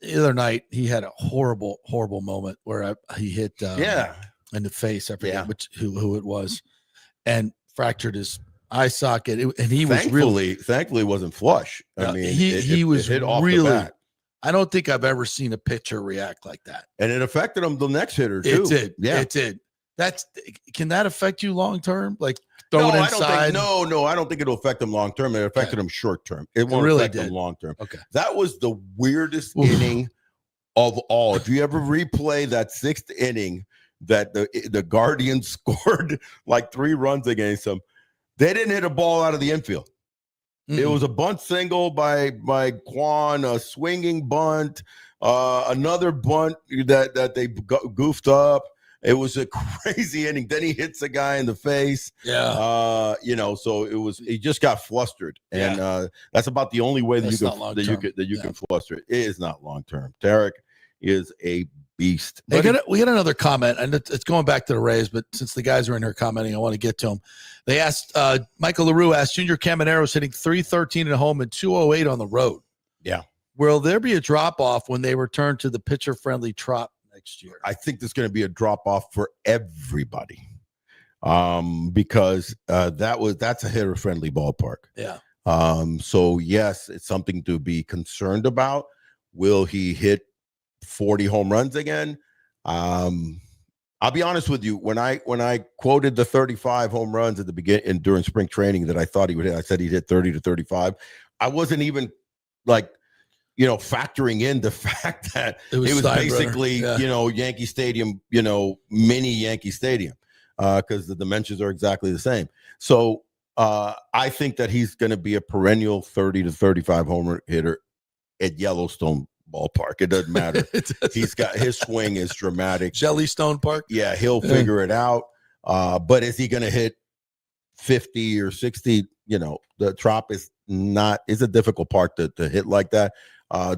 The other night he had a horrible moment where he hit in the face. I forget who it was, and fractured his eye socket. And he thankfully it wasn't flush. I mean, he was hit off really. The bat. I don't think I've ever seen a pitcher react like that. And it affected him the next hitter too. It did. Yeah, it did. Can that affect you long term? Like, throw it inside? I don't think it'll affect him long term. It affected him short term. It won't affect him long term. Okay. That was the weirdest inning of all. If you ever replay that 6th inning that the Guardians scored like 3 runs against them, they didn't hit a ball out of the infield. Mm-hmm. It was a bunt single by Quan, a swinging bunt, another bunt that they goofed up. It was a crazy inning. Then he hits a guy in the face. Yeah. So he just got flustered. And that's about the only way that you can fluster it. It is not long term. Tarek is a beast. We got another comment, and it's going back to the Rays, but since the guys are in here commenting, I want to get to them. They asked, Michael LaRue asked, Junior Camanero's hitting .313 at home and .208 on the road. Yeah. Will there be a drop-off when they return to the pitcher-friendly trot next year? I think there's going to be a drop-off for everybody because that's a hitter-friendly ballpark. Yeah. So, yes, it's something to be concerned about. Will he hit 40 home runs again? I'll be honest with you. When I quoted the 35 home runs at the beginning during spring training that I thought he would hit, I said he'd hit 30 to 35. I wasn't even factoring in the fact that it was basically, Yankee Stadium, mini Yankee Stadium, because the dimensions are exactly the same. So I think that he's going to be a perennial 30 to 35 homer hitter at Yellowstone Ballpark. It doesn't matter. His swing is dramatic. Jellystone Park. Yeah, he'll figure it out. But is he going to hit 50 or 60? The Trop is a difficult park to hit like that.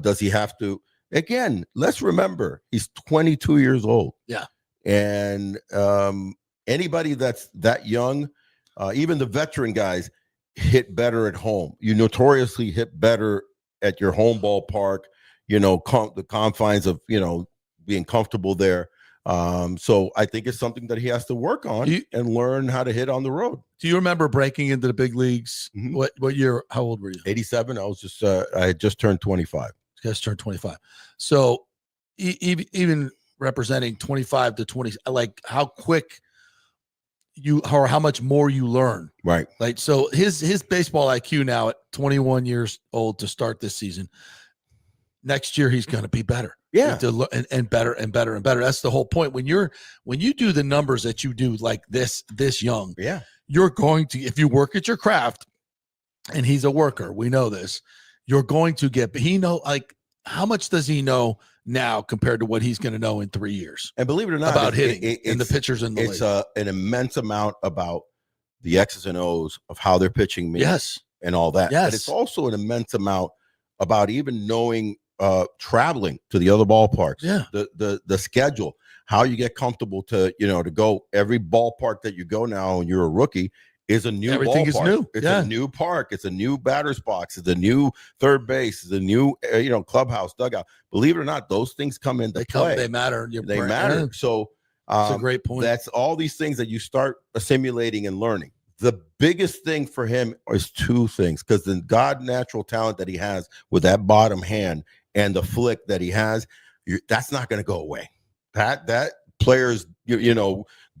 Does he have to? Again, let's remember he's 22 years old. Yeah, and anybody that's that young, even the veteran guys, hit better at home. You notoriously hit better at your home ballpark. The confines of, being comfortable there. So I think it's something that he has to work on and learn how to hit on the road. Do you remember breaking into the big leagues? Mm-hmm. What year? How old were you? 87. I had just turned 25. Just turned 25. So even representing 25 to 20, like how quick or how much more you learn. Right. Like, so his baseball IQ now at 21 years old to start this season. Next year he's going to be better. Yeah. And better and better and better. That's the whole point. When you do the numbers that you do like this young, yeah, you're going to, if you work at your craft, and he's a worker, we know this, you're going to get, how much does he know now compared to what he's going to know in 3 years? And believe it or not, about hitting and the pitchers in the league. It's an immense amount about the X's and O's of how they're pitching me. Yes. And all that. Yes. But it's also an immense amount about even knowing traveling to the other ballparks, the schedule, how you get comfortable to go. Every ballpark that you go now when you're a rookie is a new Everything ballpark. Is new. It's a new park. It's a new batter's box. It's a new third base. It's a new clubhouse, dugout. Believe it or not, those things come into play. They matter. They matter. So that's a great point. That's all these things that you start assimilating and learning. The biggest thing for him is two things, because the God natural talent that he has with that bottom hand and the flick that he has, that's not going to go away. That players,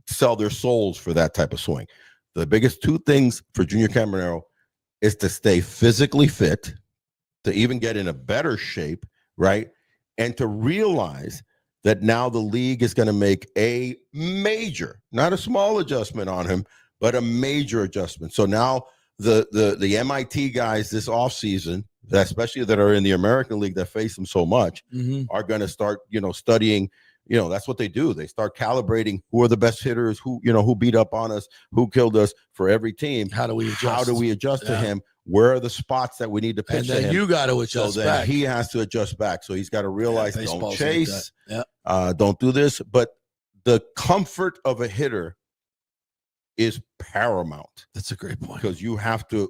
sell their souls for that type of swing. The biggest two things for Junior Caminero is to stay physically fit, to even get in a better shape, right? And to realize that now the league is going to make a major, not a small adjustment on him, but a major adjustment. So now the MIT guys this offseason, especially that are in the American League that face them so much, are going to start, studying. That's what they do. They start calibrating who are the best hitters, who beat up on us, who killed us for every team. How do we adjust? How do we adjust to him? Where are the spots that we need to pitch to him? You got to adjust so back. He has to adjust back. So he's got to realize, don't chase, like don't do this. But the comfort of a hitter is paramount. That's a great point. Because you have to,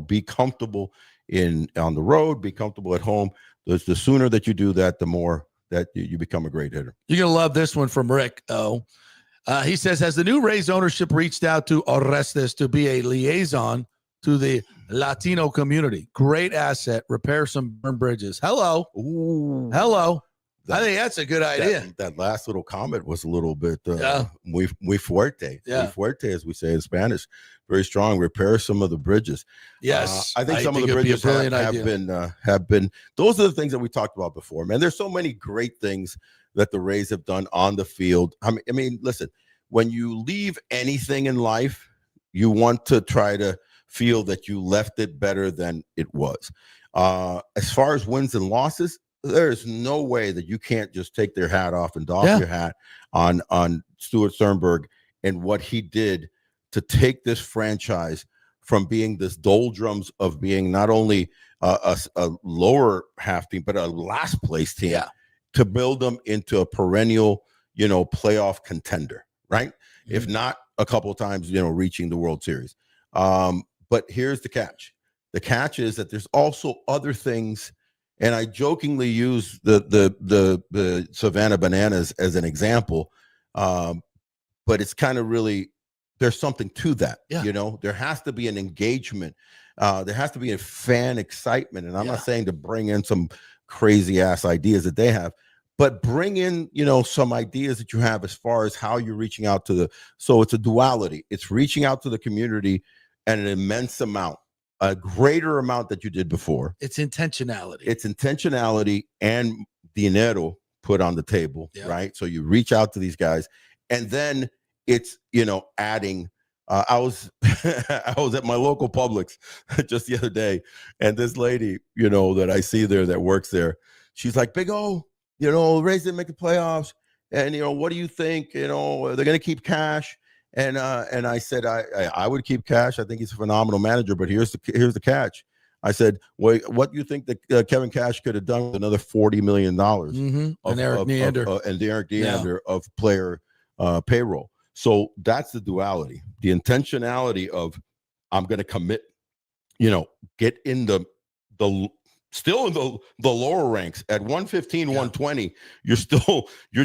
be comfortable on the road, be comfortable at home. The sooner that you do that, the more that you become a great hitter. You're going to love this one from Rick. He says, has the new Rays ownership reached out to Orestes to be a liaison to the Latino community? Great asset. Repair some burned bridges. Hello. Ooh. Hello. I think that's a good idea. That last little comment was a little bit muy fuerte. Yeah. Muy fuerte, as we say in Spanish. Very strong. Repair some of the bridges. Yes. I think some of the bridges have been. Those are the things that we talked about before, man. There's so many great things that the Rays have done on the field. I mean, listen, when you leave anything in life, you want to try to feel that you left it better than it was. As far as wins and losses, there's no way that you can't just take their hat off and doff your hat on Stuart Sternberg and what he did to take this franchise from being this doldrums of being not only a lower half team, but a last place team, to build them into a perennial, playoff contender, right? Mm-hmm. If not a couple of times, reaching the World Series. But here's the catch. The catch is that there's also other things, and I jokingly use the Savannah Bananas as an example, but it's kind of really, there's something to that. There has to be an engagement. There has to be a fan excitement. And I'm not saying to bring in some crazy ass ideas that they have, but bring in, some ideas that you have as far as how you're reaching out to so it's a duality. It's reaching out to the community and an immense amount, a greater amount that you did before. It's intentionality. It's intentionality and dinero put on the table, right? So you reach out to these guys, and then it's, adding. I was at my local Publix just the other day, and this lady, that I see there that works there, she's like, Big O, Rays didn't make the playoffs, and what do you think? They're going to keep Cash, and I said I would keep Cash. I think he's a phenomenal manager, but here's the catch. I said, wait, what do you think that Kevin Cash could have done with another $40 million and Eric Neander of player payroll? So that's the duality, the intentionality of I'm going to commit, get in the still in the lower ranks at 115, 120. You're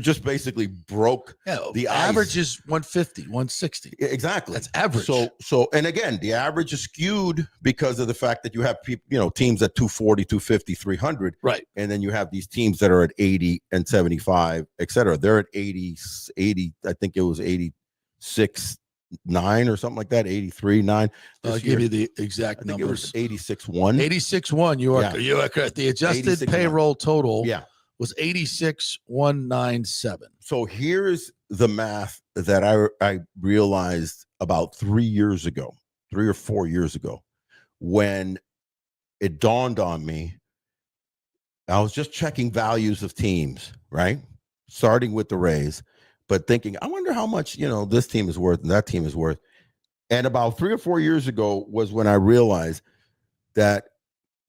just basically broke. The average is 150, 160. Exactly. That's average. So, and again, the average is skewed because of the fact that you have people, teams at 240, 250, 300. Right. And then you have these teams that are at 80 and 75, et cetera. They're at 80, I think it was 86, 9 or something like that, 83.9. I'll give you the exact numbers. It was 86.1. 86.1. You are correct. The adjusted payroll total was 86.197. So here's the math that I realized about 3 or 4 years ago, when it dawned on me. I was just checking values of teams, right? Starting with the Rays, but thinking, I wonder how much, this team is worth and that team is worth. And about 3 or 4 years ago was when I realized that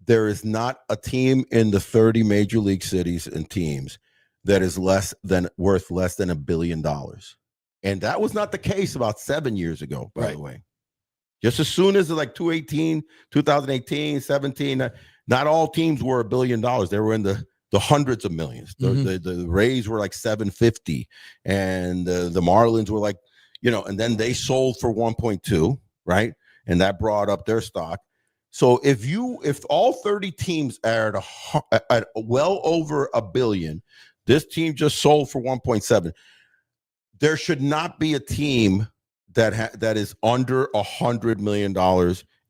there is not a team in the 30 major league cities and teams that is worth less than $1 billion. And that was not the case about 7 years ago, by the way. Just as soon as 2018, 17, not all teams were $1 billion. They were in the hundreds of millions. The Rays were like 750, and the Marlins were like, and then they sold for 1.2, right? And that brought up their stock. So if all 30 teams are at well over $1 billion, this team just sold for 1.7. There should not be a team that is under $100 million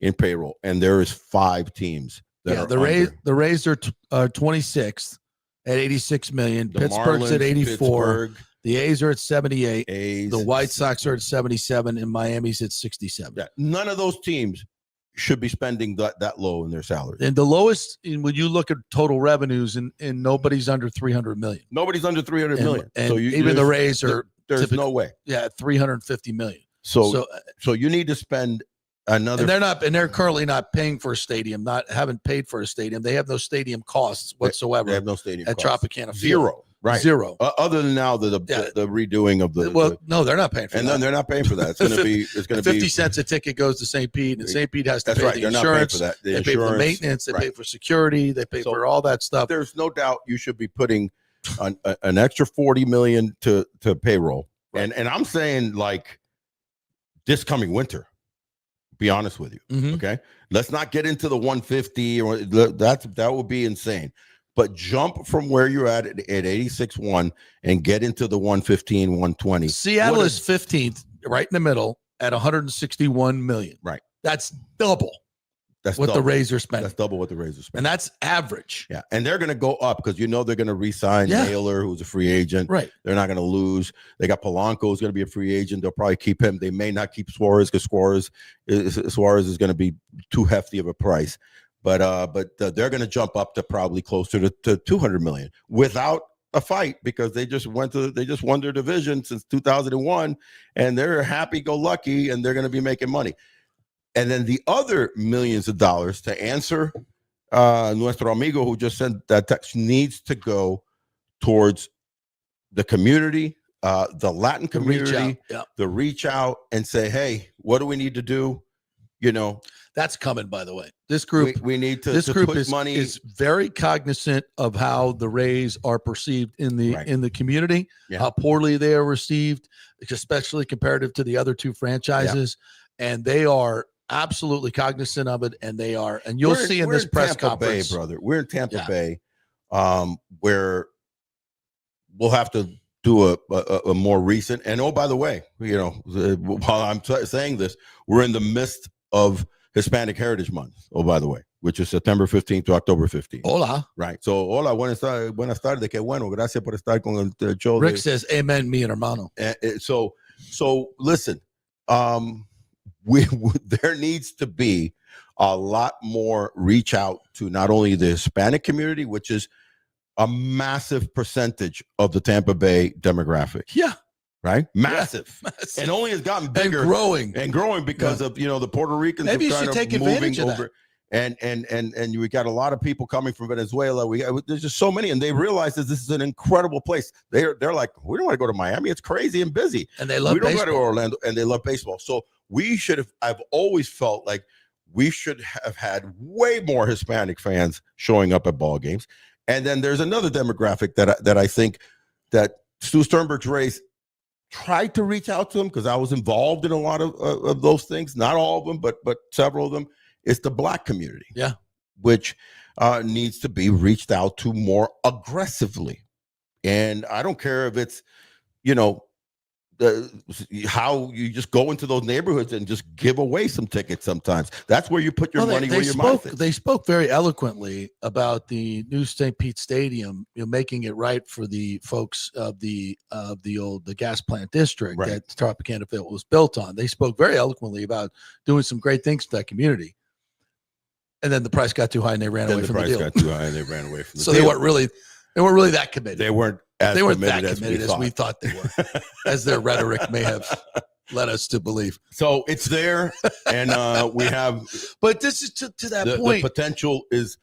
in payroll, and there is 5 teams. The Rays are 26th at 86 million. Pittsburgh's at 84. The A's are at 78. The White Sox are at 77, and Miami's at 67. Yeah, none of those teams should be spending that low in their salaries. And the lowest, when you look at total revenues, and nobody's under 300 million. Nobody's under 300 million. And so even the Rays are. There's no way. Yeah, 350 million. So you need to spend another. And they're currently not paying for a stadium. haven't paid for a stadium. They have no stadium costs whatsoever. They have no stadium at costs. Tropicana Field. Zero. Right. Zero. Other than now the redoing of the. Well, no, they're not paying for that. And then they're not paying for that. It's going to be. It's going to be 50 cents a ticket goes to St. Pete, and St. Pete has to pay the They're insurance. Not paying for that. They pay for the maintenance. They pay for security. They pay for all that stuff. There's no doubt you should be putting an extra $40 million to payroll. Right. And I'm saying this coming winter. Be honest with you. Mm-hmm. Okay. Let's not get into the 150 or that would be insane. But jump from where you're at 86.1 and get into the 115, 120. Seattle is 15th, right in the middle, at 161 million. Right. That's double. That's what the Rays are spending. That's double what the Rays are spending. And that's average. Yeah. And they're going to go up because they're going to re-sign Naylor, who's a free agent. Right. They're not going to lose. They got Polanco, who's going to be a free agent. They'll probably keep him. They may not keep Suarez because Suarez is going to be too hefty of a price. but they're going to jump up to probably closer to 200 million without a fight, because they just won their division since 2001, and they're happy-go-lucky, and they're going to be making money. And then the other millions of dollars, to answer nuestro amigo who just sent that text, needs to go towards the community, the Latin community, the reach out and say, hey, what do we need to do? You know, that's coming, by the way. This group, we need to. This group put money. is very cognizant of how the Rays are perceived in the community, how poorly they are received, especially comparative to the other two franchises, and they are absolutely cognizant of it. And they are, and you'll see in this press conference, brother. We're in Tampa Bay, where we'll have to do a more recent. And oh, by the way, you know, while I'm saying this, we're in the midst of Hispanic Heritage Month. Oh, by the way, which is September 15th to October 15th. Hola. Right. So, hola, buenas tardes. Qué bueno. Gracias por estar con el show. Rick says, amen, mi hermano. So listen, there needs to be a lot more reach out to not only the Hispanic community, which is a massive percentage of the Tampa Bay demographic. Yeah. Right? Massive. And only has gotten bigger and growing because of, you know, the Puerto Ricans. Maybe you should take advantage of over. And we got a lot of people coming from Venezuela. There's just so many, and they realize that this is an incredible place. They're like, we don't want to go to Miami. It's crazy and busy. And they love baseball. We don't baseball. go to Orlando, and they love baseball. So we should have. I've always felt like we should have had way more Hispanic fans showing up at ball games. And then there's another demographic that I think that Stu Sternberg's Rays tried to reach out to them, because I was involved in a lot of those things. Not all of them, but several of them. It's the Black community, which needs to be reached out to more aggressively. And I don't care if it's, you know, how you just go into those neighborhoods and just give away some tickets sometimes. That's where you put your money where your mouth is. They spoke very eloquently about the new St. Pete Stadium, you know, making it right for the folks of the gas plant district that Tropicana Field was built on. They spoke very eloquently about doing some great things for that community. And then the price got too high and they ran away from the deal. So they weren't really that committed. They weren't that committed as we thought they were, as their rhetoric may have led us to believe. So it's there, and we have. But this is to that point. The potential is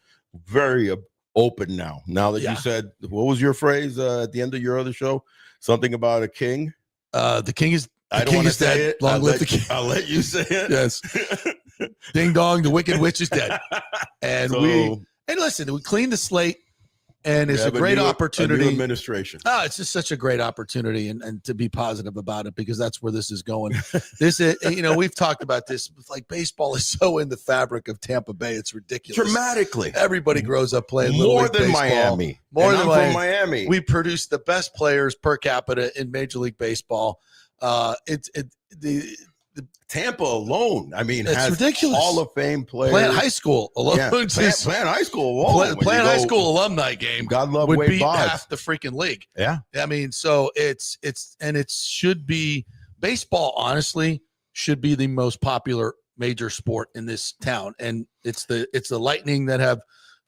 very open now. Now that you said, what was your phrase at the end of your other show? Something about a king. The king is. I don't want to say it. Long live the king. I'll let you say it. Yes. Ding dong, the wicked witch is dead. And listen, we cleaned the slate, and it's a great opportunity. A new administration. It's just such a great opportunity, and to be positive about it, because that's where this is going. This is, you know, we've talked about this. Like, baseball is so in the fabric of Tampa Bay, it's ridiculous. Dramatically, everybody grows up playing more than baseball. Miami. More than Miami. We produce the best players per capita in Major League Baseball. The Tampa alone, I mean, it's has ridiculous. Hall of Fame players. Plant High School alone. Plant High School alone. Plant High School alumni game. God love would Wade beat Boggs. half the freaking league. Yeah. I mean, so it should be, baseball, honestly, should be the most popular major sport in this town. And it's the Lightning that have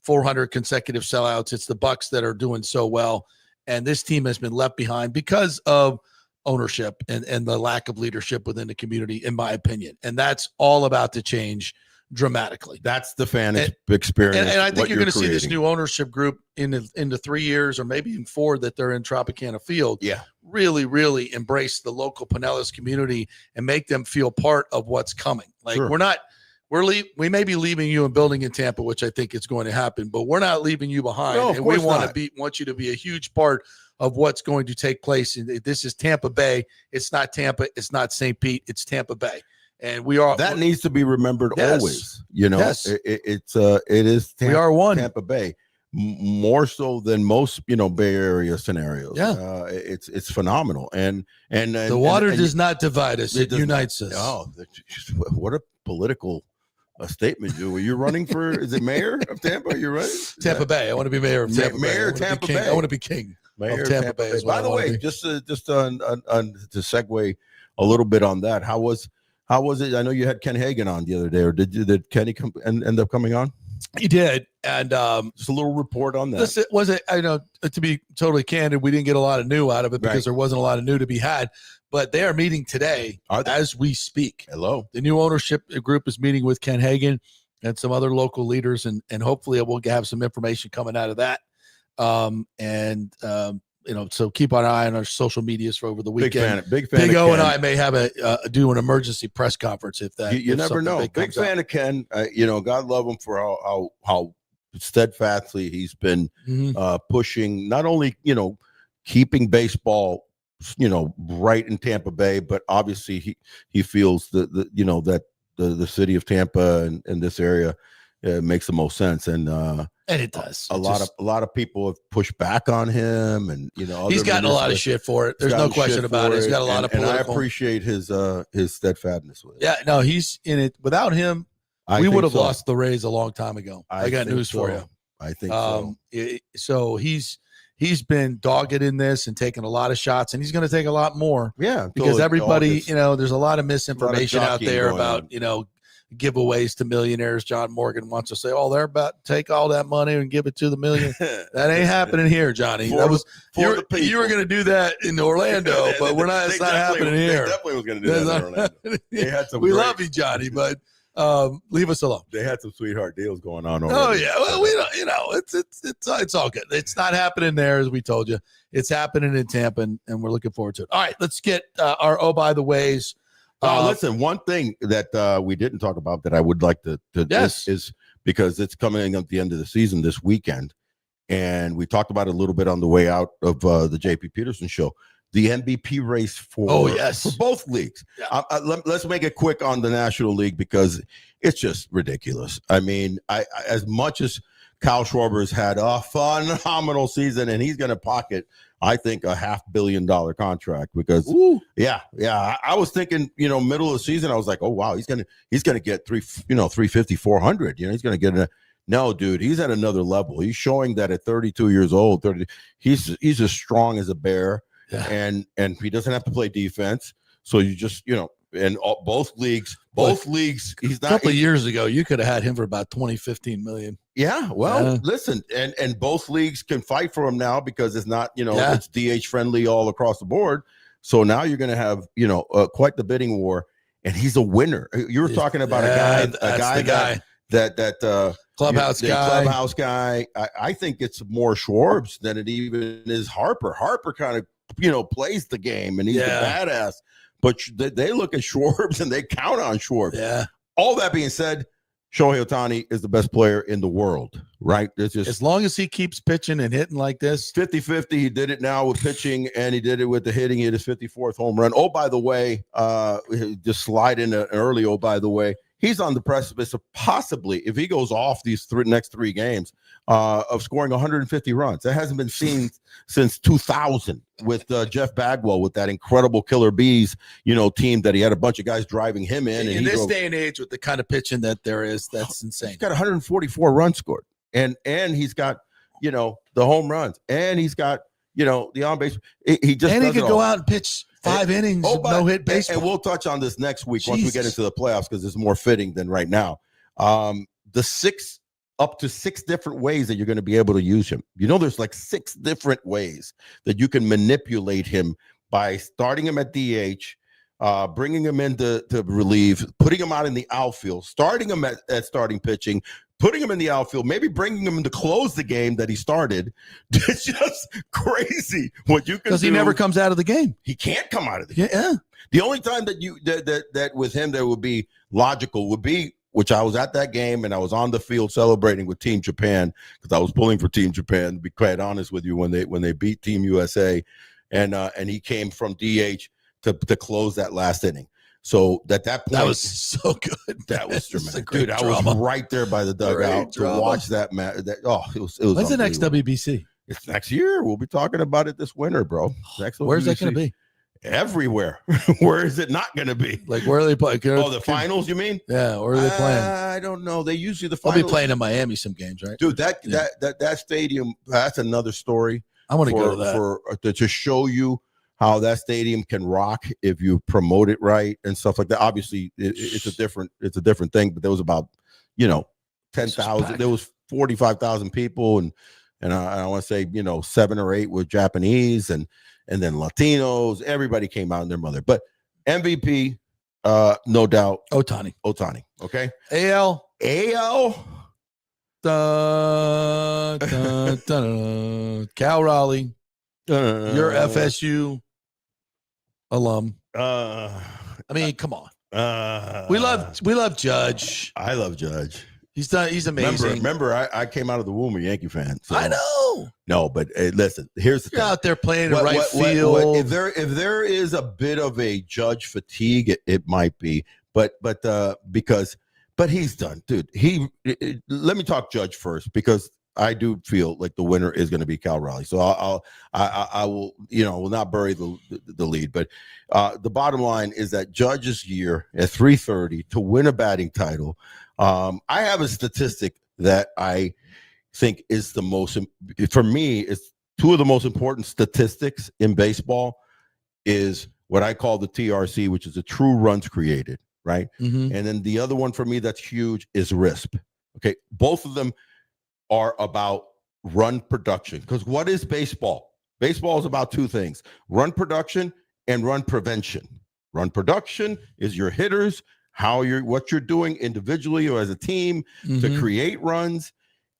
400 consecutive sellouts. It's the Bucks that are doing so well. And this team has been left behind because of ownership and the lack of leadership within the community, in my opinion. And that's all about to change dramatically. That's the fan experience. And I think you're going to see this new ownership group in the 3 years, or maybe in 4 that they're in Tropicana Field. Yeah. Really, really embrace the local Pinellas community and make them feel part of what's coming. Like, we may be leaving you and building in Tampa, which I think is going to happen, but we're not leaving you behind. No, and we want you to be a huge part of what's going to take place. And this is Tampa Bay. It's not Tampa. It's not St. Pete. It's Tampa Bay. And that needs to be remembered always. You know, it is Tampa, we are one. Tampa Bay, more so than most, you know, Bay Area scenarios. Yeah. It's phenomenal. And the water does not divide us. It unites us. Oh, what a political statement. Were you running for, is it mayor of Tampa? Are you running? Tampa Bay. I want to be mayor of Tampa Bay. Mayor of Tampa Bay. I want to be king. Mayor of Tampa Bay. By the way, just to segue a little bit on that, how was it? I know you had Ken Hagan on the other day, or did Kenny end up coming on? He did, and just a little report on that. Listen, was it? I know, to be totally candid, we didn't get a lot of new out of it because Right. there wasn't a lot of new to be had. But they are meeting today as we speak. Hello. The new ownership group is meeting with Ken Hagan and some other local leaders, and hopefully we'll have some information coming out of that. So keep an eye on our social medias for over the weekend. Big fan. Big O and I may have do an emergency press conference if that. You never know. Big fan of Ken. God love him for how steadfastly he's been pushing not only keeping baseball right in Tampa Bay, but obviously he feels that the city of Tampa and this area makes the most sense, and it does. A lot of people have pushed back on him, and he's gotten a lot of shit for it. There's no question about it. He's got a lot of political. And I appreciate his steadfastness with it. Yeah, no, he's in it. Without him, we would have lost the Rays a long time ago. I got news for you. I think so. So he's been dogged in this and taking a lot of shots, and he's going to take a lot more. Yeah, because everybody, there's a lot of misinformation out there about giveaways to millionaires. John Morgan wants to say, "Oh, they're about to take all that money and give it to the million." That ain't happening here, Johnny. You were going to do that in Orlando, but we're not. It's not happening here. They definitely was going to do that in Orlando. They had some. We love you, Johnny, but leave us alone. They had some sweetheart deals going on. Oh yeah, well, we don't. It's all good. It's not happening there, as we told you. It's happening in Tampa, and we're looking forward to it. All right, let's get our by the ways. Listen, one thing that we didn't talk about that I would like to is because it's coming at the end of the season this weekend, and we talked about it a little bit on the way out of the JP Peterson show. The MVP race for both leagues. Yeah. Let's make it quick on the National League because it's just ridiculous. I mean, as much as Kyle Schwarber has had a phenomenal season, and he's going to pocket, I think, a $500 million contract because, I was thinking, middle of the season, I was like, oh wow, he's gonna get 350, 400. He's gonna get no, dude, he's at another level. He's showing that at 32 years old, he's as strong as a bear, and he doesn't have to play defense. So you just, and both leagues, he's not. A couple of years ago, you could have had him for about 15 million. Yeah, well, listen, and both leagues can fight for him now because it's not, it's DH friendly all across the board. So now you're going to have, quite the bidding war, and he's a winner. You were talking about a guy that clubhouse guy. I think it's more Schwarbs than it even is Harper. Harper kind of, plays the game, and he's the badass. But they look at Schwarbs and they count on Schwarbs. Yeah. All that being said, Shohei Ohtani is the best player in the world, right? It's just, as long as he keeps pitching and hitting like this. 50-50. He did it now with pitching, and he did it with the hitting. He hit his 54th home run. Oh, by the way, just slide in an early, by the way. He's on the precipice of possibly, if he goes off these next three games, of scoring 150 runs. That hasn't been seen since 2000 with Jeff Bagwell with that incredible Killer Bees, team that he had a bunch of guys driving him in. In this day and age, with the kind of pitching that there is, that's insane. He's got 144 runs scored, and he's got the home runs, and he's got the on base. He just could go out and pitch 5 innings, no hit baseball. And we'll touch on this next week once we get into the playoffs because it's more fitting than right now. Up to 6 different ways that you're going to be able to use him. There's like 6 different ways that you can manipulate him by starting him at DH, bringing him in to relieve, putting him out in the outfield, starting him at starting pitching, putting him in the outfield, maybe bringing him to close the game that he started. It's just crazy what you can do. Because he never comes out of the game. He can't come out of the game. Yeah. The only time that with him that would be logical would be, which I was at that game and I was on the field celebrating with Team Japan because I was pulling for Team Japan, to be quite honest with you, when they beat Team USA, and he came from DH to close that last inning. So at that point, that was so good. That was dramatic, dude. I was right there by the dugout to watch that match. It was. When's the next WBC? It's next year. We'll be talking about it this winter, bro. Where's that going to be? Everywhere. Where is it not going to be? Like, where are they playing? The finals, you mean? Yeah, where are they playing? I don't know. They usually the finals. They'll be playing in Miami some games, right? Dude, that stadium, that's another story. I want to go to that. To show you how that stadium can rock if you promote it right and stuff like that. Obviously, it's a different thing, but there was about, 10,000. There was 45,000 people, and I want to say 7 or 8 were Japanese, and then Latinos. Everybody came out in their mother. But MVP, no doubt, Ohtani. Okay. AL. Cal Raleigh. Your FSU alum. I mean, come on. We love Judge. I love Judge. He's amazing. Remember, I came out of the womb a Yankee fan. So. I know. No, but listen, here's the thing. You're out there playing in right field. If there is a bit of a Judge fatigue, it might be, but he's done, dude. Let me talk Judge first, because I do feel like the winner is going to be Cal Raleigh. So I will, will not bury the lead. But the bottom line is that Judge's year at 330 to win a batting title. I have a statistic that I think is the most, for me, it's two of the most important statistics in baseball is what I call the TRC, which is the true runs created, right? Mm-hmm. And then the other one for me that's huge is RISP. Okay, both of them are about run production. Because what is baseball? Baseball is about two things: run production and run prevention. Run production is your hitters, what you're doing individually or as a team to create runs,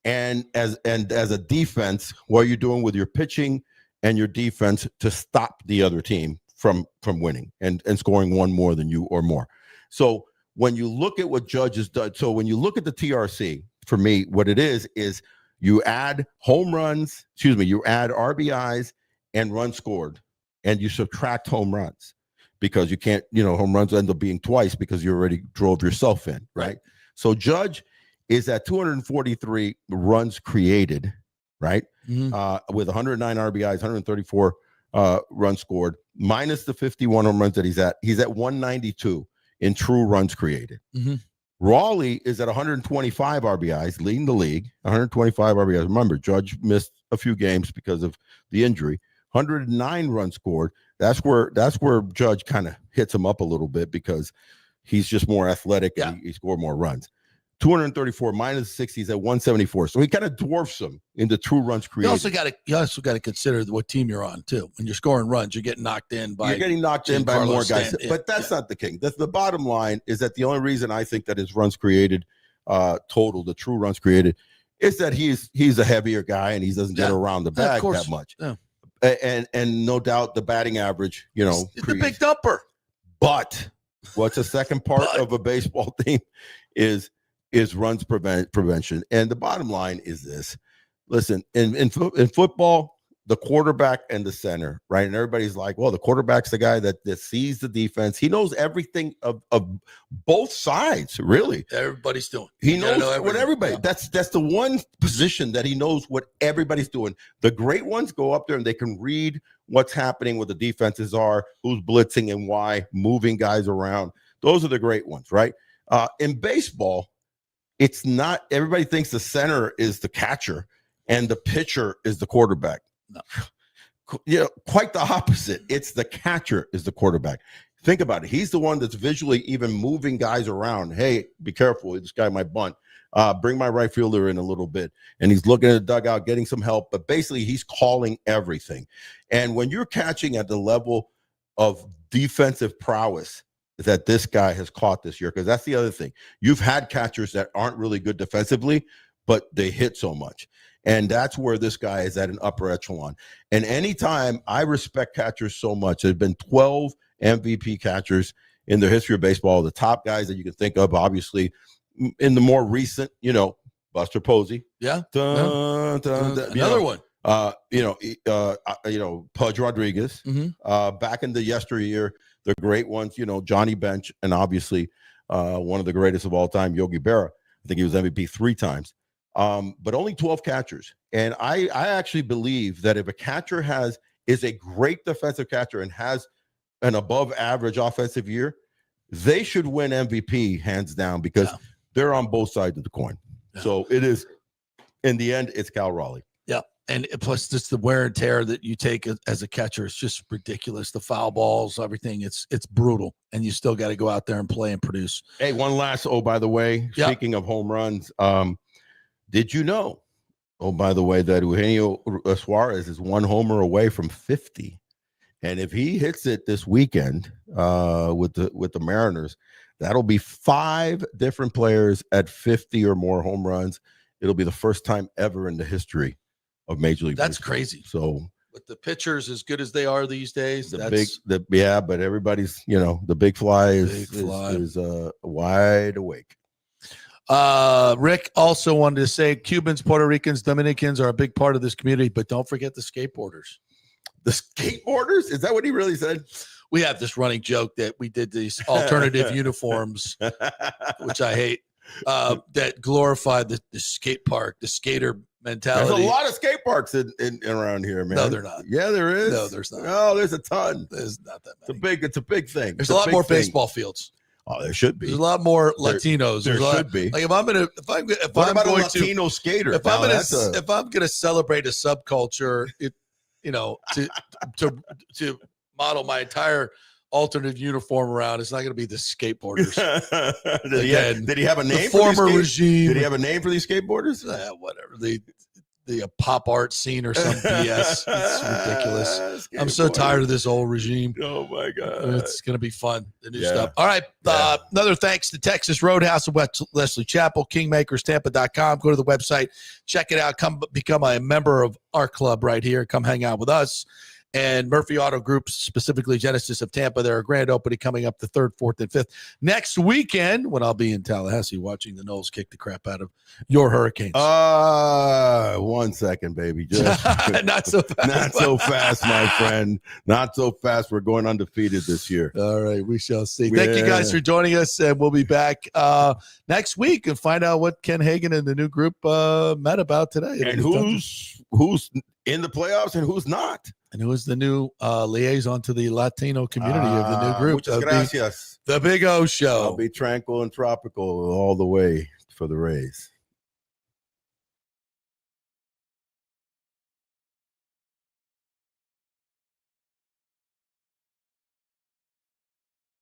and as a defense, what you're doing with your pitching and your defense to stop the other team from winning and scoring one more than you or more. So when you look at what Judge has done, so when you look at the TRC, for me, what it is you add you add RBIs and runs scored, and you subtract home runs, because you can't, home runs end up being twice because you already drove yourself in, right? So Judge is at 243 runs created, right? With 109 RBIs, 134 runs scored, minus the 51 home runs that he's at 192 in true runs created. Raleigh is at 125 RBIs, leading the league. 125 RBIs. Remember, Judge missed a few games because of the injury. 109 runs scored. That's where Judge kind of hits him up a little bit, because he's just more athletic and he scored more runs. 234 minus 60 is at 174. So he kind of dwarfs him into true runs created. You also got to consider what team you're on too. When you're scoring runs, you're getting knocked in by more guys. But that's not the king. That's the bottom line, is that the only reason I think that his runs created total, the true runs created, is that he's a heavier guy and he doesn't get around the bag that much. Yeah. And no doubt the batting average, it's the big dumper. But what's the second part of a baseball team is runs prevention. And the bottom line is this: listen, in football, the quarterback and the center, right? And everybody's like, well, the quarterback's the guy that sees the defense. He knows everything of both sides, really. Everybody's doing. He knows what everybody. Yeah. That's the one position that he knows what everybody's doing. The great ones go up there and they can read what's happening, what the defenses are, who's blitzing and why, moving guys around. Those are the great ones, right? In baseball, it's not. Everybody thinks the center is the catcher and the pitcher is the quarterback. No. Quite the opposite. It's the catcher is the quarterback. Think about it. He's the one that's visually even moving guys around. Hey, be careful. This guy might bunt. Bring my right fielder in a little bit. And he's looking at the dugout, getting some help. But basically, he's calling everything. And when you're catching at the level of defensive prowess that this guy has caught this year, because that's the other thing. You've had catchers that aren't really good defensively, but they hit so much. And that's where this guy is at an upper echelon. And anytime, I respect catchers so much. There's been 12 MVP catchers in the history of baseball. The top guys that you can think of, obviously, in the more recent, Buster Posey. Yeah. Another one. Pudge Rodriguez. Back in the yesteryear, the great ones, Johnny Bench, and obviously one of the greatest of all time, Yogi Berra. I think he was MVP 3 times. But only 12 catchers. And I actually believe that if a catcher is a great defensive catcher and has an above average offensive year, they should win MVP hands down, because they're on both sides of the coin. Yeah. So it is, in the end, it's Cal Raleigh. Yeah. And plus just the wear and tear that you take as a catcher is just ridiculous. The foul balls, everything, it's brutal. And you still got to go out there and play and produce. Hey, one last, by the way, speaking of home runs, Did you know? Oh, by the way, that Eugenio Suarez is 1 homer away from 50. And if he hits it this weekend with the Mariners, that'll be 5 different players at 50 or more home runs. It'll be the first time ever in the history of Major League That's Baseball. crazy. So with the pitchers as good as they are these days, but everybody's, the big fly is wide awake. Rick also wanted to say Cubans, Puerto Ricans, Dominicans are a big part of this community, but don't forget the skateboarders. The skateboarders? Is that what he really said? We have this running joke that we did these alternative uniforms, which I hate, that glorify the skate park, the skater mentality. There's a lot of skate parks in around here, man. No, they're not. Yeah, there is. No, there's not. Oh, there's a ton. There's not that many. It's a big thing. There's a lot more baseball fields. Oh, there should be. There's a lot more Latinos. There should be. Like if I'm going Latino skater? If I'm gonna celebrate a subculture, to model my entire alternate uniform around, it's not going to be the skateboarders. Did he have a name? The former regime. Did he have a name for these skateboarders? Whatever. The pop art scene or some BS. It's ridiculous. I'm so tired of this old regime. Oh my God. It's going to be fun. The new stuff. All right. Another thanks to Texas Roadhouse and Wesley Chapel, KingmakersTampa.com. Go to the website, check it out. Come become a member of our club right here. Come hang out with us. And Murphy Auto Group, specifically Genesis of Tampa. They're a grand opening coming up the 3rd, 4th, and 5th. Next weekend, when I'll be in Tallahassee watching the Knowles kick the crap out of your Hurricanes. 1 second, baby. Just Not so fast. Not so fast, my friend. Not so fast. We're going undefeated this year. All right. We shall see. Thank you guys for joining us. And we'll be back next week and find out what Ken Hagan and the new group met about today. And who's in the playoffs and who's not. And who is the new liaison to the Latino community of the new group? Muchas gracias. The Big O Show. I'll be tranquil and tropical all the way for the Rays.